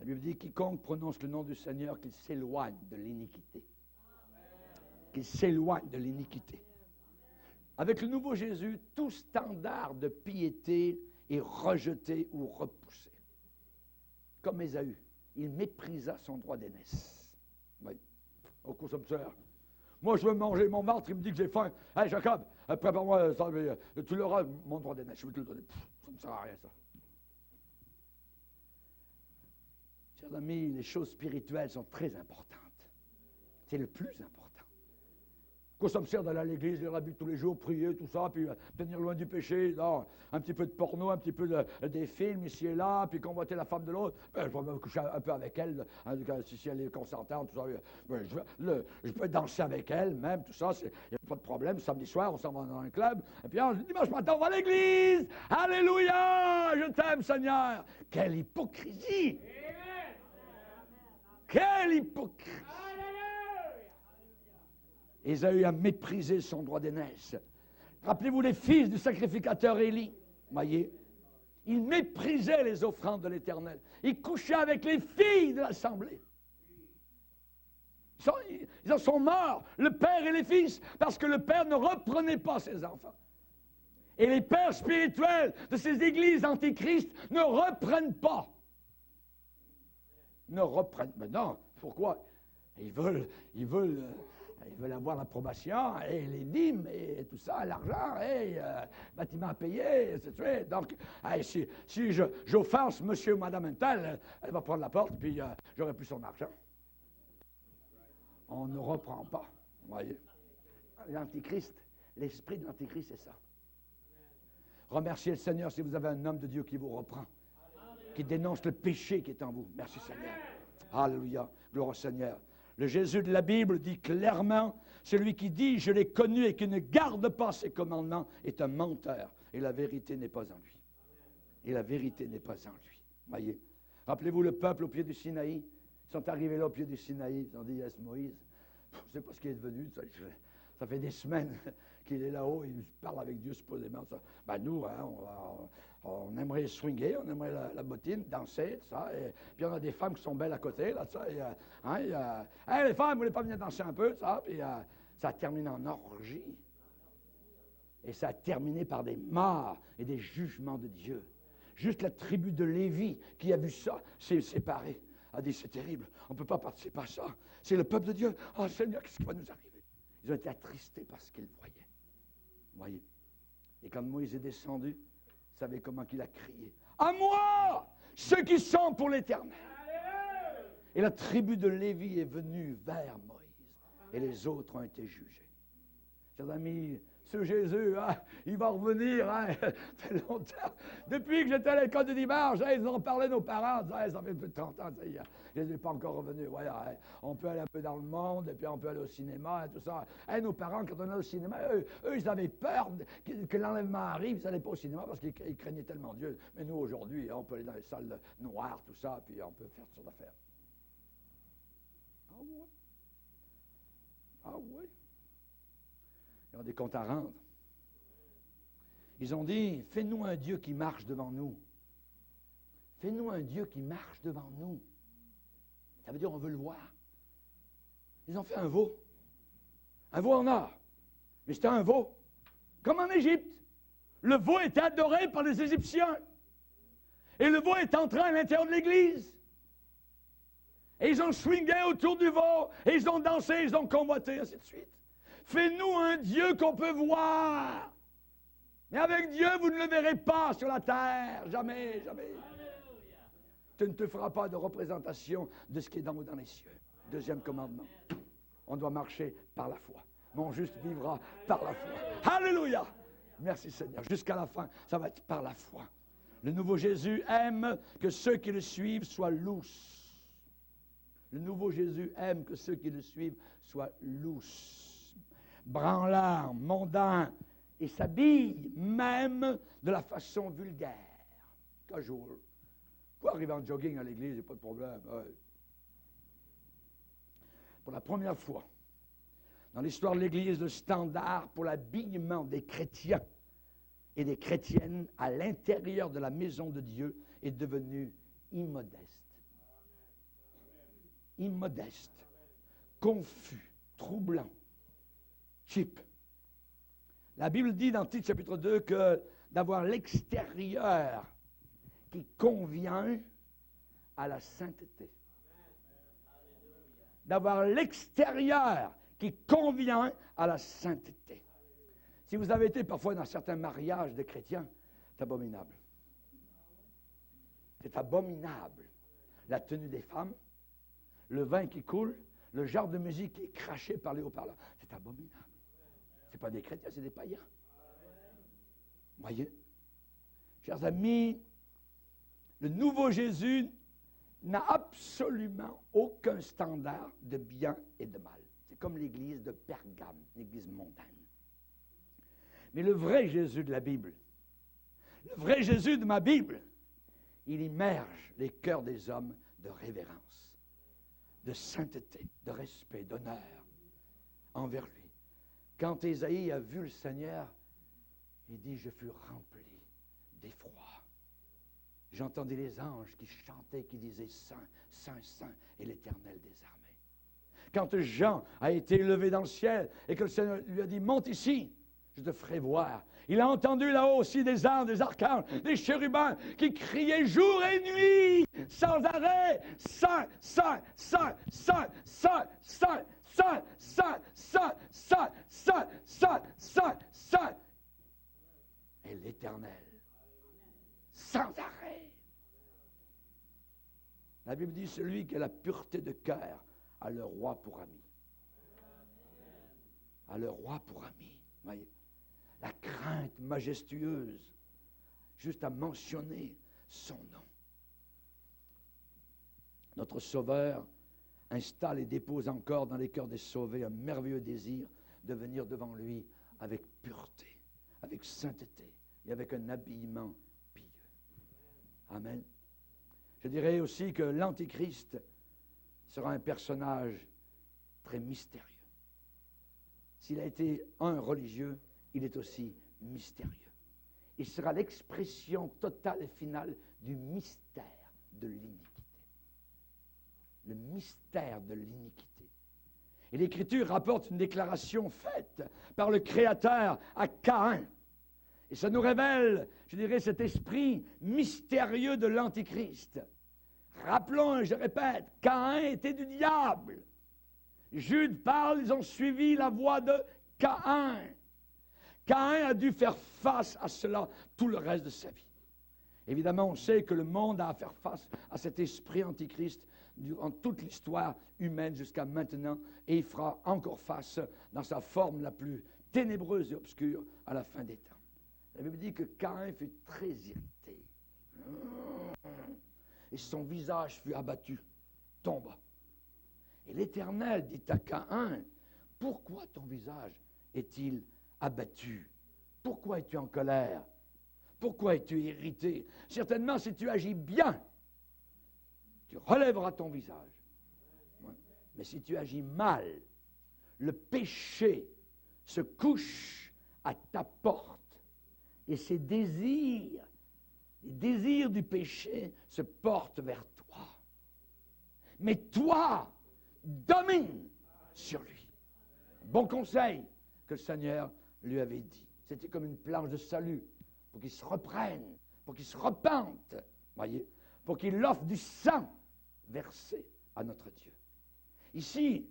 La Bible dit, quiconque prononce le nom du Seigneur, qu'il s'éloigne de l'iniquité. Qu'il s'éloigne de l'iniquité. Avec le nouveau Jésus, tout standard de piété est rejeté ou repoussé. Comme Ésaü, il méprisa son droit d'aînesse. Oui, au coup comme ça. Moi, je veux manger mon martre, il me dit que j'ai faim. Hey, Jacob, prépare-moi, tu l'auras, mon droit d'aînesse, je vais te le donner. Ça ne me sert à rien, ça. Chers amis, les choses spirituelles sont très importantes. C'est le plus important. Quoi, ça me sert d'aller à l'église, lire la Bible tous les jours, prier, tout ça, puis tenir loin du péché, non, un petit peu de porno, un petit peu des films ici et là, puis convoiter la femme de l'autre. Ben, je vais me coucher un peu avec elle, si elle est consentante, tout ça. Ben, je peux danser avec elle, même, tout ça, il n'y a pas de problème. Samedi soir, on s'en va dans un club, et puis dimanche matin, on va à l'église. Alléluia! Je t'aime, Seigneur! Quelle hypocrisie! Quelle hypocrisie! Ésaü a méprisé son droit d'aînesse. Rappelez-vous les fils du sacrificateur Élie. Voyez, il méprisait les offrandes de l'Éternel. Il couchait avec les filles de l'assemblée. Ils en sont morts, le père et les fils, parce que le père ne reprenait pas ses enfants. Et les pères spirituels de ces églises antichrist ne reprennent pas. Ne reprennent. Mais non, pourquoi? Ils veulent avoir l'approbation, et les dîmes, et tout ça, l'argent, et bâtiment à payer, et ainsi de suite. Donc, si j'offense monsieur ou madame Intel, elle va prendre la porte, puis j'aurai plus son argent. On ne reprend pas, vous voyez. L'Antichrist, l'esprit de l'Antichrist, c'est ça. Remerciez le Seigneur si vous avez un homme de Dieu qui vous reprend, qui dénonce le péché qui est en vous. Merci Seigneur. Alléluia. Gloire au Seigneur. Le Jésus de la Bible dit clairement, celui qui dit « je l'ai connu » et qui ne garde pas ses commandements est un menteur. Et la vérité n'est pas en lui. Et la vérité n'est pas en lui. Voyez. Rappelez-vous le peuple au pied du Sinaï. Ils sont arrivés là au pied du Sinaï. Ils ont dit « Yes, Moïse, je ne sais pas ce qui est devenu. Ça fait des semaines qu'il est là-haut. Il parle avec Dieu supposément. Ça. Ben nous, hein, on aimerait swinguer, on aimerait la bottine, danser, tout ça. Et puis on a des femmes qui sont belles à côté, là, ça. Hey, les femmes, vous voulez pas venir danser un peu, ça? Puis ça termine en orgie. Et ça a terminé par des morts et des jugements de Dieu. Juste la tribu de Lévi qui a vu ça s'est séparée. A dit, c'est terrible, on ne peut pas participer à ça. C'est le peuple de Dieu. Oh Seigneur, qu'est-ce qui va nous arriver? Ils ont été attristés par ce qu'ils voyaient. Vous voyez? Et quand Moïse est descendu, vous savez comment il a crié? À moi, ceux qui sont pour l'Éternel. Et la tribu de Lévi est venue vers Moïse. Et les autres ont été jugés. Chers amis, ce Jésus, hein, il va revenir, hein, ça fait longtemps. Depuis que j'étais à l'école du dimanche, hein, ils ont parlé nos parents, ça fait plus de 30 ans, ça y est, Jésus n'est pas encore revenu. Voilà, hein, on peut aller un peu dans le monde, et puis on peut aller au cinéma, et tout ça. Hein, nos parents, quand on allait au cinéma, eux ils avaient peur que l'enlèvement arrive, ils n'allaient pas au cinéma parce qu'ils craignaient tellement Dieu. Mais nous, aujourd'hui, on peut aller dans les salles noires, tout ça, puis on peut faire toutes sortes d'affaires. Ah ouais? Ah ouais? Ils ont des comptes à rendre. Ils ont dit, fais-nous un Dieu qui marche devant nous. Fais-nous un Dieu qui marche devant nous. Ça veut dire on veut le voir. Ils ont fait un veau. Un veau en or. Mais c'était un veau. Comme en Égypte. Le veau était adoré par les Égyptiens. Et le veau est entré à l'intérieur de l'église. Et ils ont swingé autour du veau. Et ils ont dansé, ils ont convoité, ainsi de suite. Fais-nous un Dieu qu'on peut voir. Mais avec Dieu, vous ne le verrez pas sur la terre. Jamais, jamais. Tu ne te feras pas de représentation de ce qui est dans les cieux. Deuxième commandement. On doit marcher par la foi. Mon juste vivra par la foi. Alléluia. Merci Seigneur. Jusqu'à la fin, ça va être par la foi. Le nouveau Jésus aime que ceux qui le suivent soient lousses. Le nouveau Jésus aime que ceux qui le suivent soient lousses. Branlard, mondain, et s'habille même de la façon vulgaire. Casual. Quoi, arriver en jogging à l'église, il n'y a pas de problème. Ouais. Pour la première fois, dans l'histoire de l'église, le standard pour l'habillement des chrétiens et des chrétiennes à l'intérieur de la maison de Dieu est devenu immodeste. Immodeste, confus, troublant. Cheap. La Bible dit dans Tite chapitre 2 que d'avoir l'extérieur qui convient à la sainteté. D'avoir l'extérieur qui convient à la sainteté. Si vous avez été parfois dans certains mariages de chrétiens, c'est abominable. C'est abominable. La tenue des femmes, le vin qui coule, le genre de musique qui est craché par les haut-parleurs, c'est abominable. Ce n'est pas des chrétiens, c'est des païens. Voyez? Chers amis, le nouveau Jésus n'a absolument aucun standard de bien et de mal. C'est comme l'église de Pergame, l'église mondaine. Mais le vrai Jésus de la Bible, le vrai Jésus de ma Bible, il immerge les cœurs des hommes de révérence, de sainteté, de respect, d'honneur envers lui. Quand Ésaïe a vu le Seigneur, il dit, je fus rempli d'effroi. J'entendais les anges qui chantaient, qui disaient, Saint, Saint, Saint est l'Éternel des armées. Quand Jean a été élevé dans le ciel et que le Seigneur lui a dit, monte ici, je te ferai voir. Il a entendu là-haut aussi des anges, des archanges, des chérubins qui criaient jour et nuit, sans arrêt, Saint, Saint, Saint, Saint, Saint, Saint, Saint, Saint, Saint, Saint, Saint, Saint, Saint, Saint. Et l'Éternel, sans arrêt. La Bible dit, celui qui a la pureté de cœur a le roi pour ami. A le roi pour ami. Voyez, la crainte majestueuse, juste à mentionner son nom. Notre Sauveur installe et dépose encore dans les cœurs des sauvés un merveilleux désir de venir devant lui avec pureté, avec sainteté et avec un habillement pieux. Amen. Je dirais aussi que l'Antéchrist sera un personnage très mystérieux. S'il a été un religieux, il est aussi mystérieux. Il sera l'expression totale et finale du mystère de l'iniquité. Le mystère de l'iniquité. Et l'Écriture rapporte une déclaration faite par le Créateur à Caïn. Et ça nous révèle, je dirais, cet esprit mystérieux de l'Antichrist. Rappelons, et je répète, Caïn était du diable. Jude parle, ils ont suivi la voie de Caïn. Caïn a dû faire face à cela tout le reste de sa vie. Évidemment, on sait que le monde a à faire face à cet esprit antichrist durant toute l'histoire humaine jusqu'à maintenant, et il fera encore face dans sa forme la plus ténébreuse et obscure à la fin des temps. La Bible dit que Caïn fut très irrité. Et son visage fut abattu, tomba. Et l'Éternel dit à Caïn, « Pourquoi ton visage est-il abattu? Pourquoi es-tu en colère? Pourquoi es-tu irrité? Certainement, si tu agis bien, tu relèveras ton visage. Mais si tu agis mal, le péché se couche à ta porte et ses désirs, les désirs du péché se portent vers toi. Mais toi, domine sur lui. Bon conseil que le Seigneur lui avait dit. C'était comme une planche de salut pour qu'il se reprenne, pour qu'il se repente, voyez, pour qu'il offre du sang versé à notre Dieu. Ici,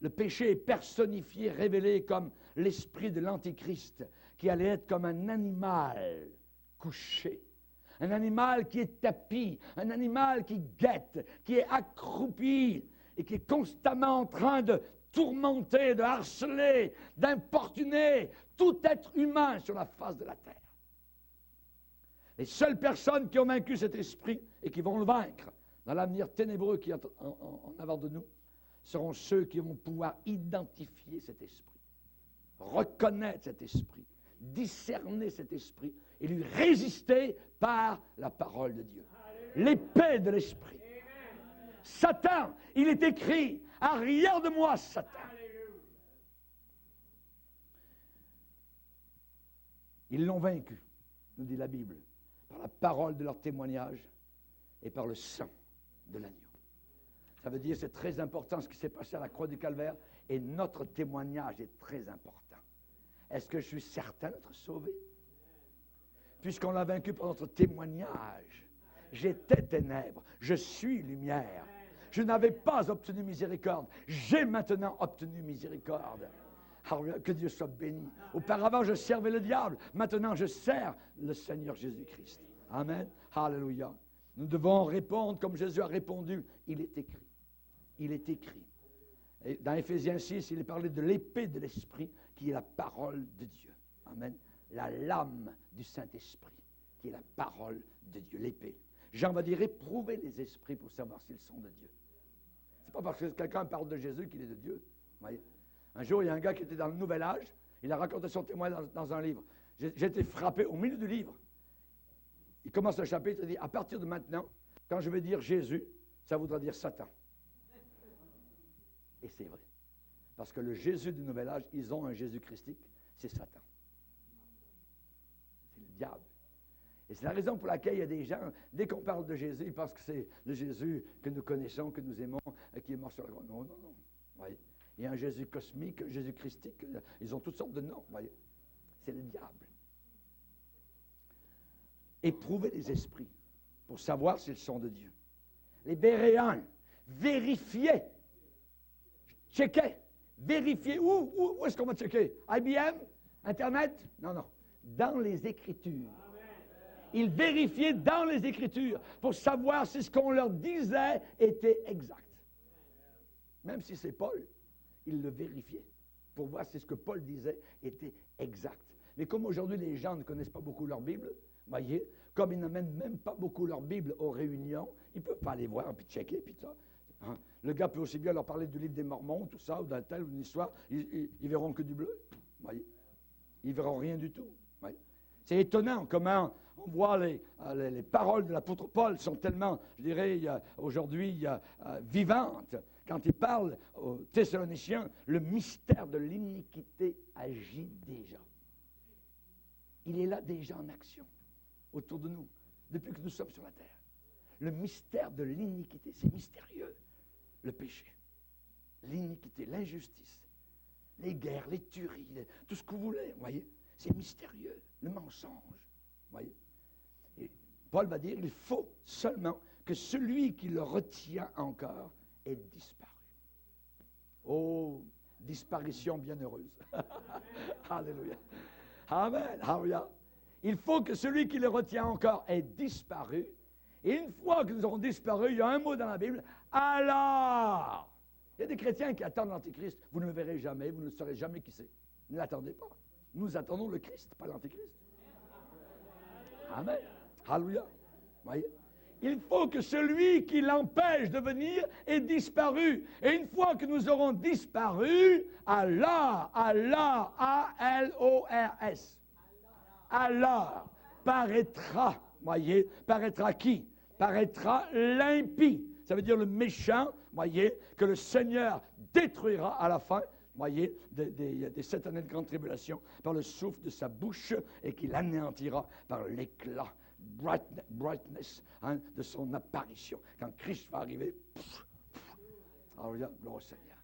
le péché est personnifié, révélé comme l'esprit de l'Antichrist, qui allait être comme un animal couché, un animal qui est tapi, un animal qui guette, qui est accroupi et qui est constamment en train de tourmenter, de harceler, d'importuner tout être humain sur la face de la terre. Les seules personnes qui ont vaincu cet esprit et qui vont le vaincre dans l'avenir ténébreux qui est en avant de nous seront ceux qui vont pouvoir identifier cet esprit, reconnaître cet esprit, discerner cet esprit et lui résister par la parole de Dieu. L'épée de l'esprit. Satan, il est écrit, arrière de moi, Satan. Ils l'ont vaincu, nous dit la Bible, par la parole de leur témoignage et par le sang de l'agneau. Ça veut dire que c'est très important ce qui s'est passé à la croix du Calvaire et notre témoignage est très important. Est-ce que je suis certain d'être sauvé? Puisqu'on l'a vaincu par notre témoignage. J'étais ténèbres, je suis lumière. Je n'avais pas obtenu miséricorde, j'ai maintenant obtenu miséricorde. Alors, que Dieu soit béni. Auparavant, je servais le diable, maintenant je sers le Seigneur Jésus-Christ. Amen. Alléluia. Nous devons répondre comme Jésus a répondu. Il est écrit. Il est écrit. Et dans Éphésiens 6, il est parlé de l'épée de l'Esprit qui est la parole de Dieu. Amen. La lame du Saint-Esprit qui est la parole de Dieu, l'épée. Jean va dire éprouvez les esprits pour savoir s'ils sont de Dieu. C'est pas parce que quelqu'un parle de Jésus qu'il est de Dieu. Voyez? Un jour, il y a un gars qui était dans le Nouvel Âge, il a raconté son témoignage dans un livre. J'ai été frappé au milieu du livre. Il commence le chapitre, il dit, à partir de maintenant, quand je vais dire Jésus, ça voudra dire Satan. Et c'est vrai. Parce que le Jésus du Nouvel Âge, ils ont un Jésus christique, c'est Satan. C'est le diable. Et c'est la raison pour laquelle il y a des gens, dès qu'on parle de Jésus, ils pensent que c'est le Jésus que nous connaissons, que nous aimons, qui est mort sur la croix. Non, non, non. Voyez. Il y a un Jésus cosmique, un Jésus christique, ils ont toutes sortes de noms. Voyez. C'est le diable. Éprouvez les esprits pour savoir s'ils sont de Dieu. Les Béréens, vérifiez, checkez, vérifiez. Où est-ce qu'on va checker? IBM? Internet? Non, non. Dans les Écritures. Ils vérifiaient dans les Écritures pour savoir si ce qu'on leur disait était exact. Même si c'est Paul, ils le vérifiaient pour voir si ce que Paul disait était exact. Mais comme aujourd'hui les gens ne connaissent pas beaucoup leur Bible, voyez, comme ils n'amènent même pas beaucoup leur Bible aux réunions, ils ne peuvent pas aller voir, puis checker, puis ça. Hein? Le gars peut aussi bien leur parler du livre des Mormons, tout ça, ou d'un tel, ou d'une histoire, ils verront que du bleu, voyez. Ils verront rien du tout, voyez. C'est étonnant comment on voit les paroles de l'apôtre Paul sont tellement, je dirais, aujourd'hui vivantes. Quand il parle aux Thessaloniciens, le mystère de l'iniquité agit déjà. Il est là déjà en action, autour de nous, depuis que nous sommes sur la terre. Le mystère de l'iniquité, c'est mystérieux, le péché. l'iniquité, l'injustice, les guerres, les tueries, tout ce que vous voulez, vous voyez, c'est mystérieux, le mensonge, vous voyez. Et Paul va dire, il faut seulement que celui qui le retient encore ait disparu. Oh, disparition bienheureuse. Alléluia. Amen. Alléluia. Il faut que celui qui le retient encore ait disparu. Et une fois que nous aurons disparu, il y a un mot dans la Bible, alors. Il y a des chrétiens qui attendent l'Antéchrist. Vous ne le verrez jamais, vous ne saurez jamais qui c'est. Ne l'attendez pas. Nous attendons le Christ, pas l'Antéchrist. Amen. Alléluia. Voyez? Il faut que celui qui l'empêche de venir ait disparu. Et une fois que nous aurons disparu, alors, A-L-O-R-S, alors paraîtra, voyez, paraîtra qui? Paraîtra l'impie. Ça veut dire le méchant, voyez, que le Seigneur détruira à la fin, voyez, des 7 années de grande tribulation, par le souffle de sa bouche, et qu'il anéantira par l'éclat, brightness, hein, de son apparition. Quand Christ va arriver, alléluia, gloire au Seigneur.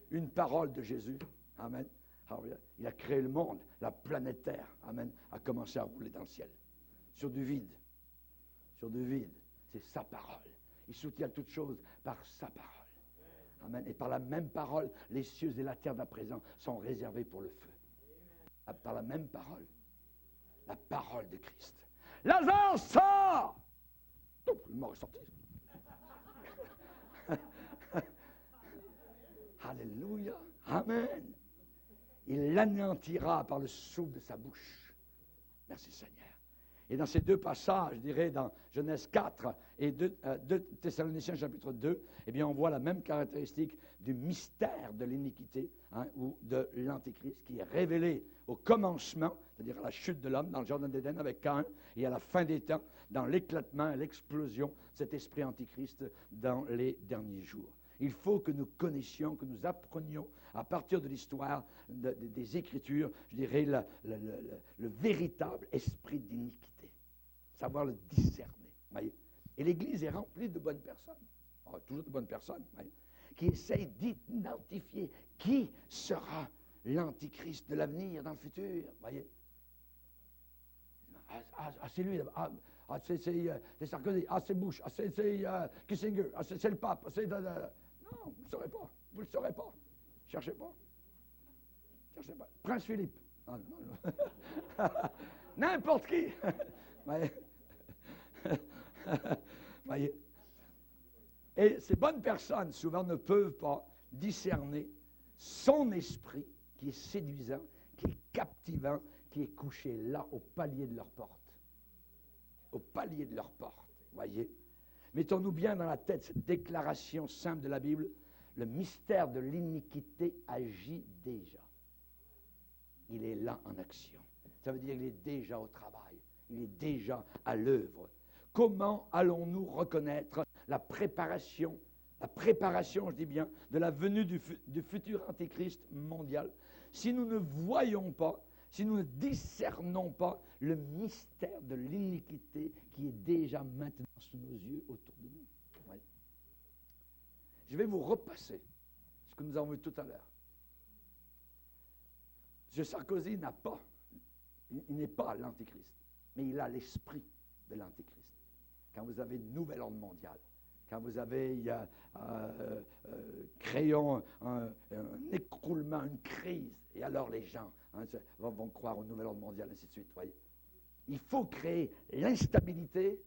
Une parole de Jésus, amen. Alléluia. Il a créé le monde, la planète Terre, amen, a commencé à rouler dans le ciel. Sur du vide, c'est sa parole. Il soutient toutes choses par sa parole. Amen. Et par la même parole, les cieux et la terre d'à présent sont réservés pour le feu. Par la même parole, la parole de Christ. Lazare, sort! Le mort est sorti. Alléluia. Amen. Il l'anéantira par le souffle de sa bouche. Merci Seigneur. Et dans ces deux passages, je dirais dans Genèse 4 et 2 Thessaloniciens chapitre 2, eh bien on voit la même caractéristique du mystère de l'iniquité, hein, ou de l'Antéchrist qui est révélé au commencement, c'est-à-dire à la chute de l'homme dans le jardin d'Éden avec Caïn, et à la fin des temps, dans l'éclatement et l'explosion de cet esprit Antéchrist dans les derniers jours. Il faut que nous connaissions, que nous apprenions à partir de l'histoire des Écritures, je dirais, le véritable esprit d'iniquité. Savoir le discerner. Voyez. Et l'Église est remplie de bonnes personnes, toujours de bonnes personnes, voyez, qui essayent d'identifier qui sera l'Antichrist de l'avenir, dans le futur. Voyez. C'est lui, c'est Sarkozy, c'est Bush, c'est Kissinger, c'est le pape, non, vous ne le saurez pas, vous ne le saurez pas. Cherchez pas. Prince Philippe. N'importe qui. Voyez. Voyez. Et ces bonnes personnes, souvent, ne peuvent pas discerner son esprit qui est séduisant, qui est captivant, qui est couché là, au palier de leur porte. Au palier de leur porte. Voyez. Mettons-nous bien dans la tête cette déclaration simple de la Bible. Le mystère de l'iniquité agit déjà. Il est là en action. Ça veut dire qu'il est déjà au travail. Il est déjà à l'œuvre. Comment allons-nous reconnaître la préparation, je dis bien, de la venue du futur Antéchrist mondial, si nous ne voyons pas, si nous ne discernons pas le mystère de l'iniquité qui est déjà maintenant sous nos yeux autour de nous? Oui. Je vais vous repasser ce que nous avons vu tout à l'heure. M. Sarkozy il n'est pas l'Antéchrist, mais il a l'esprit de l'Antéchrist. Quand vous avez une nouvelle ordre mondiale, quand vous avez créons un écroulement, une crise, et alors les gens vont croire au nouvel ordre mondial, ainsi de suite. Voyez. Il faut créer l'instabilité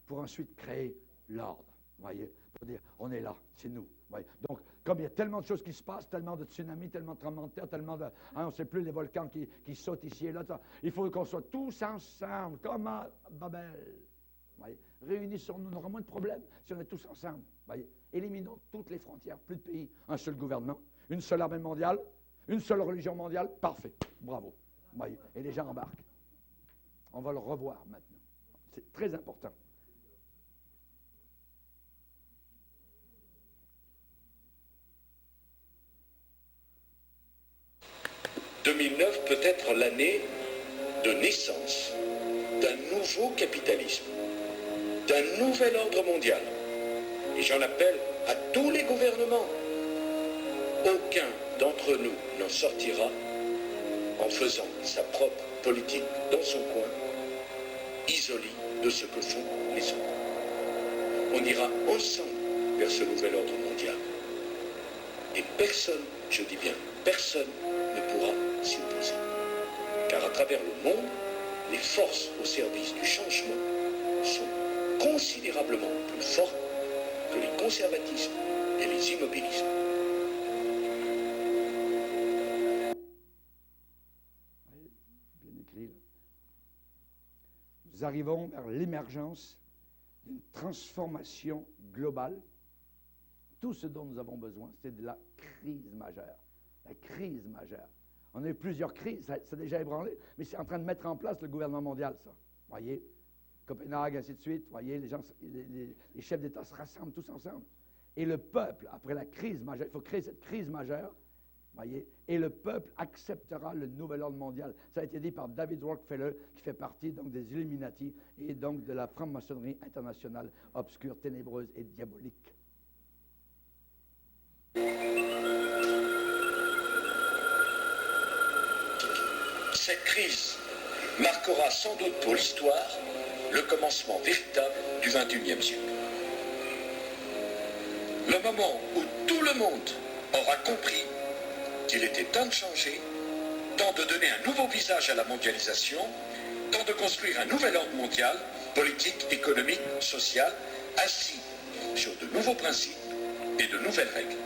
pour ensuite créer l'ordre. Voyez, pour dire, on est là, c'est nous. Voyez. Donc, comme il y a tellement de choses qui se passent, tellement de tsunamis, tellement de tremblements de terre, tellement de... on ne sait plus les volcans qui sautent ici et là. Il faut qu'on soit tous ensemble, comme à Babel. Voyez. Réunissons-nous, on aura moins de problèmes si on est tous ensemble. Voyez. Éliminons toutes les frontières, plus de pays, un seul gouvernement, une seule armée mondiale, une seule religion mondiale, parfait, bravo. Voyez. Et les gens embarquent. On va le revoir maintenant. C'est très important. « 2009 peut être l'année de naissance d'un nouveau capitalisme, d'un nouvel ordre mondial. Et j'en appelle à tous les gouvernements, aucun d'entre nous n'en sortira en faisant sa propre politique dans son coin, isolé de ce que font les autres. On ira ensemble vers ce nouvel ordre mondial. Et personne, je dis bien personne, ne pourra s'y opposer. Car à travers le monde, les forces au service du changement sont considérablement plus fortes que les conservatismes et les immobilismes. Oui, bien écrit, là. Nous arrivons vers l'émergence d'une transformation globale. Tout ce dont nous avons besoin, c'est de la crise majeure. La crise majeure. On a eu plusieurs crises, ça a déjà ébranlé, mais c'est en train de mettre en place le gouvernement mondial, ça. Voyez, Copenhague, ainsi de suite. Voyez, les chefs d'État se rassemblent tous ensemble. Et le peuple, après la crise majeure, il faut créer cette crise majeure, voyez, et le peuple acceptera le nouvel ordre mondial. Ça a été dit par David Rockefeller, qui fait partie donc des Illuminati et donc de la franc-maçonnerie internationale obscure, ténébreuse et diabolique. Cette crise marquera sans doute pour l'histoire le commencement véritable du XXIe siècle. Le moment où tout le monde aura compris qu'il était temps de changer, temps de donner un nouveau visage à la mondialisation, temps de construire un nouvel ordre mondial, politique, économique, social, assis sur de nouveaux principes et de nouvelles règles.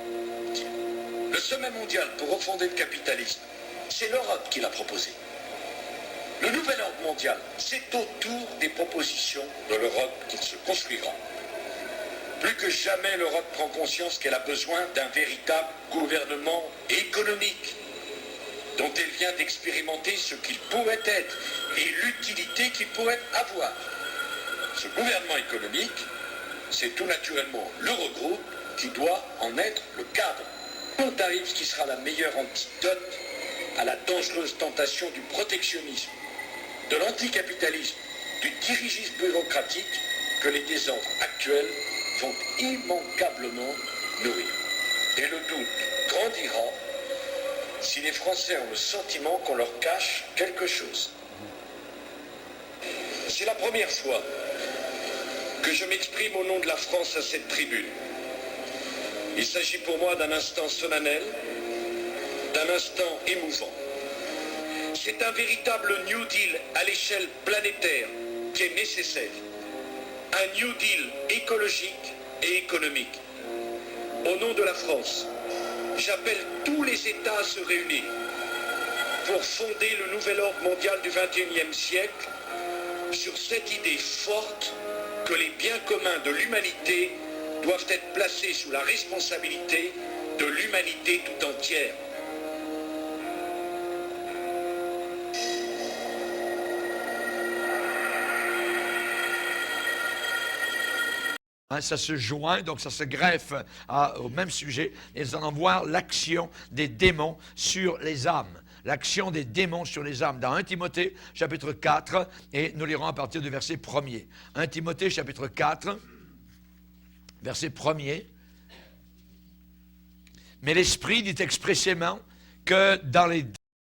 Le sommet mondial pour refonder le capitalisme, c'est l'Europe qui l'a proposé. Le nouvel ordre mondial, c'est autour des propositions de l'Europe qu'il se construira. Plus que jamais, l'Europe prend conscience qu'elle a besoin d'un véritable gouvernement économique, dont elle vient d'expérimenter ce qu'il pourrait être et l'utilité qu'il pourrait avoir. Ce gouvernement économique, c'est tout naturellement l'Eurogroupe qui doit en être le cadre. Quand arrive ce qui sera la meilleure antidote à la dangereuse tentation du protectionnisme, de l'anticapitalisme, du dirigisme bureaucratique que les désordres actuels vont immanquablement nourrir. Et le doute grandira si les Français ont le sentiment qu'on leur cache quelque chose. C'est la première fois que je m'exprime au nom de la France à cette tribune. Il s'agit pour moi d'un instant solennel, d'un instant émouvant. C'est un véritable New Deal à l'échelle planétaire qui est nécessaire. Un New Deal écologique et économique. Au nom de la France, j'appelle tous les États à se réunir pour fonder le nouvel ordre mondial du XXIe siècle sur cette idée forte que les biens communs de l'humanité doivent être placés sous la responsabilité de l'humanité tout entière. Hein, ça se joint, donc ça se greffe au même sujet. Et nous allons voir l'action des démons sur les âmes. L'action des démons sur les âmes. Dans 1 Timothée, chapitre 4, et nous lirons à partir du verset 1er. 1 Timothée, chapitre 4, verset 1er. Mais l'Esprit dit expressément que dans les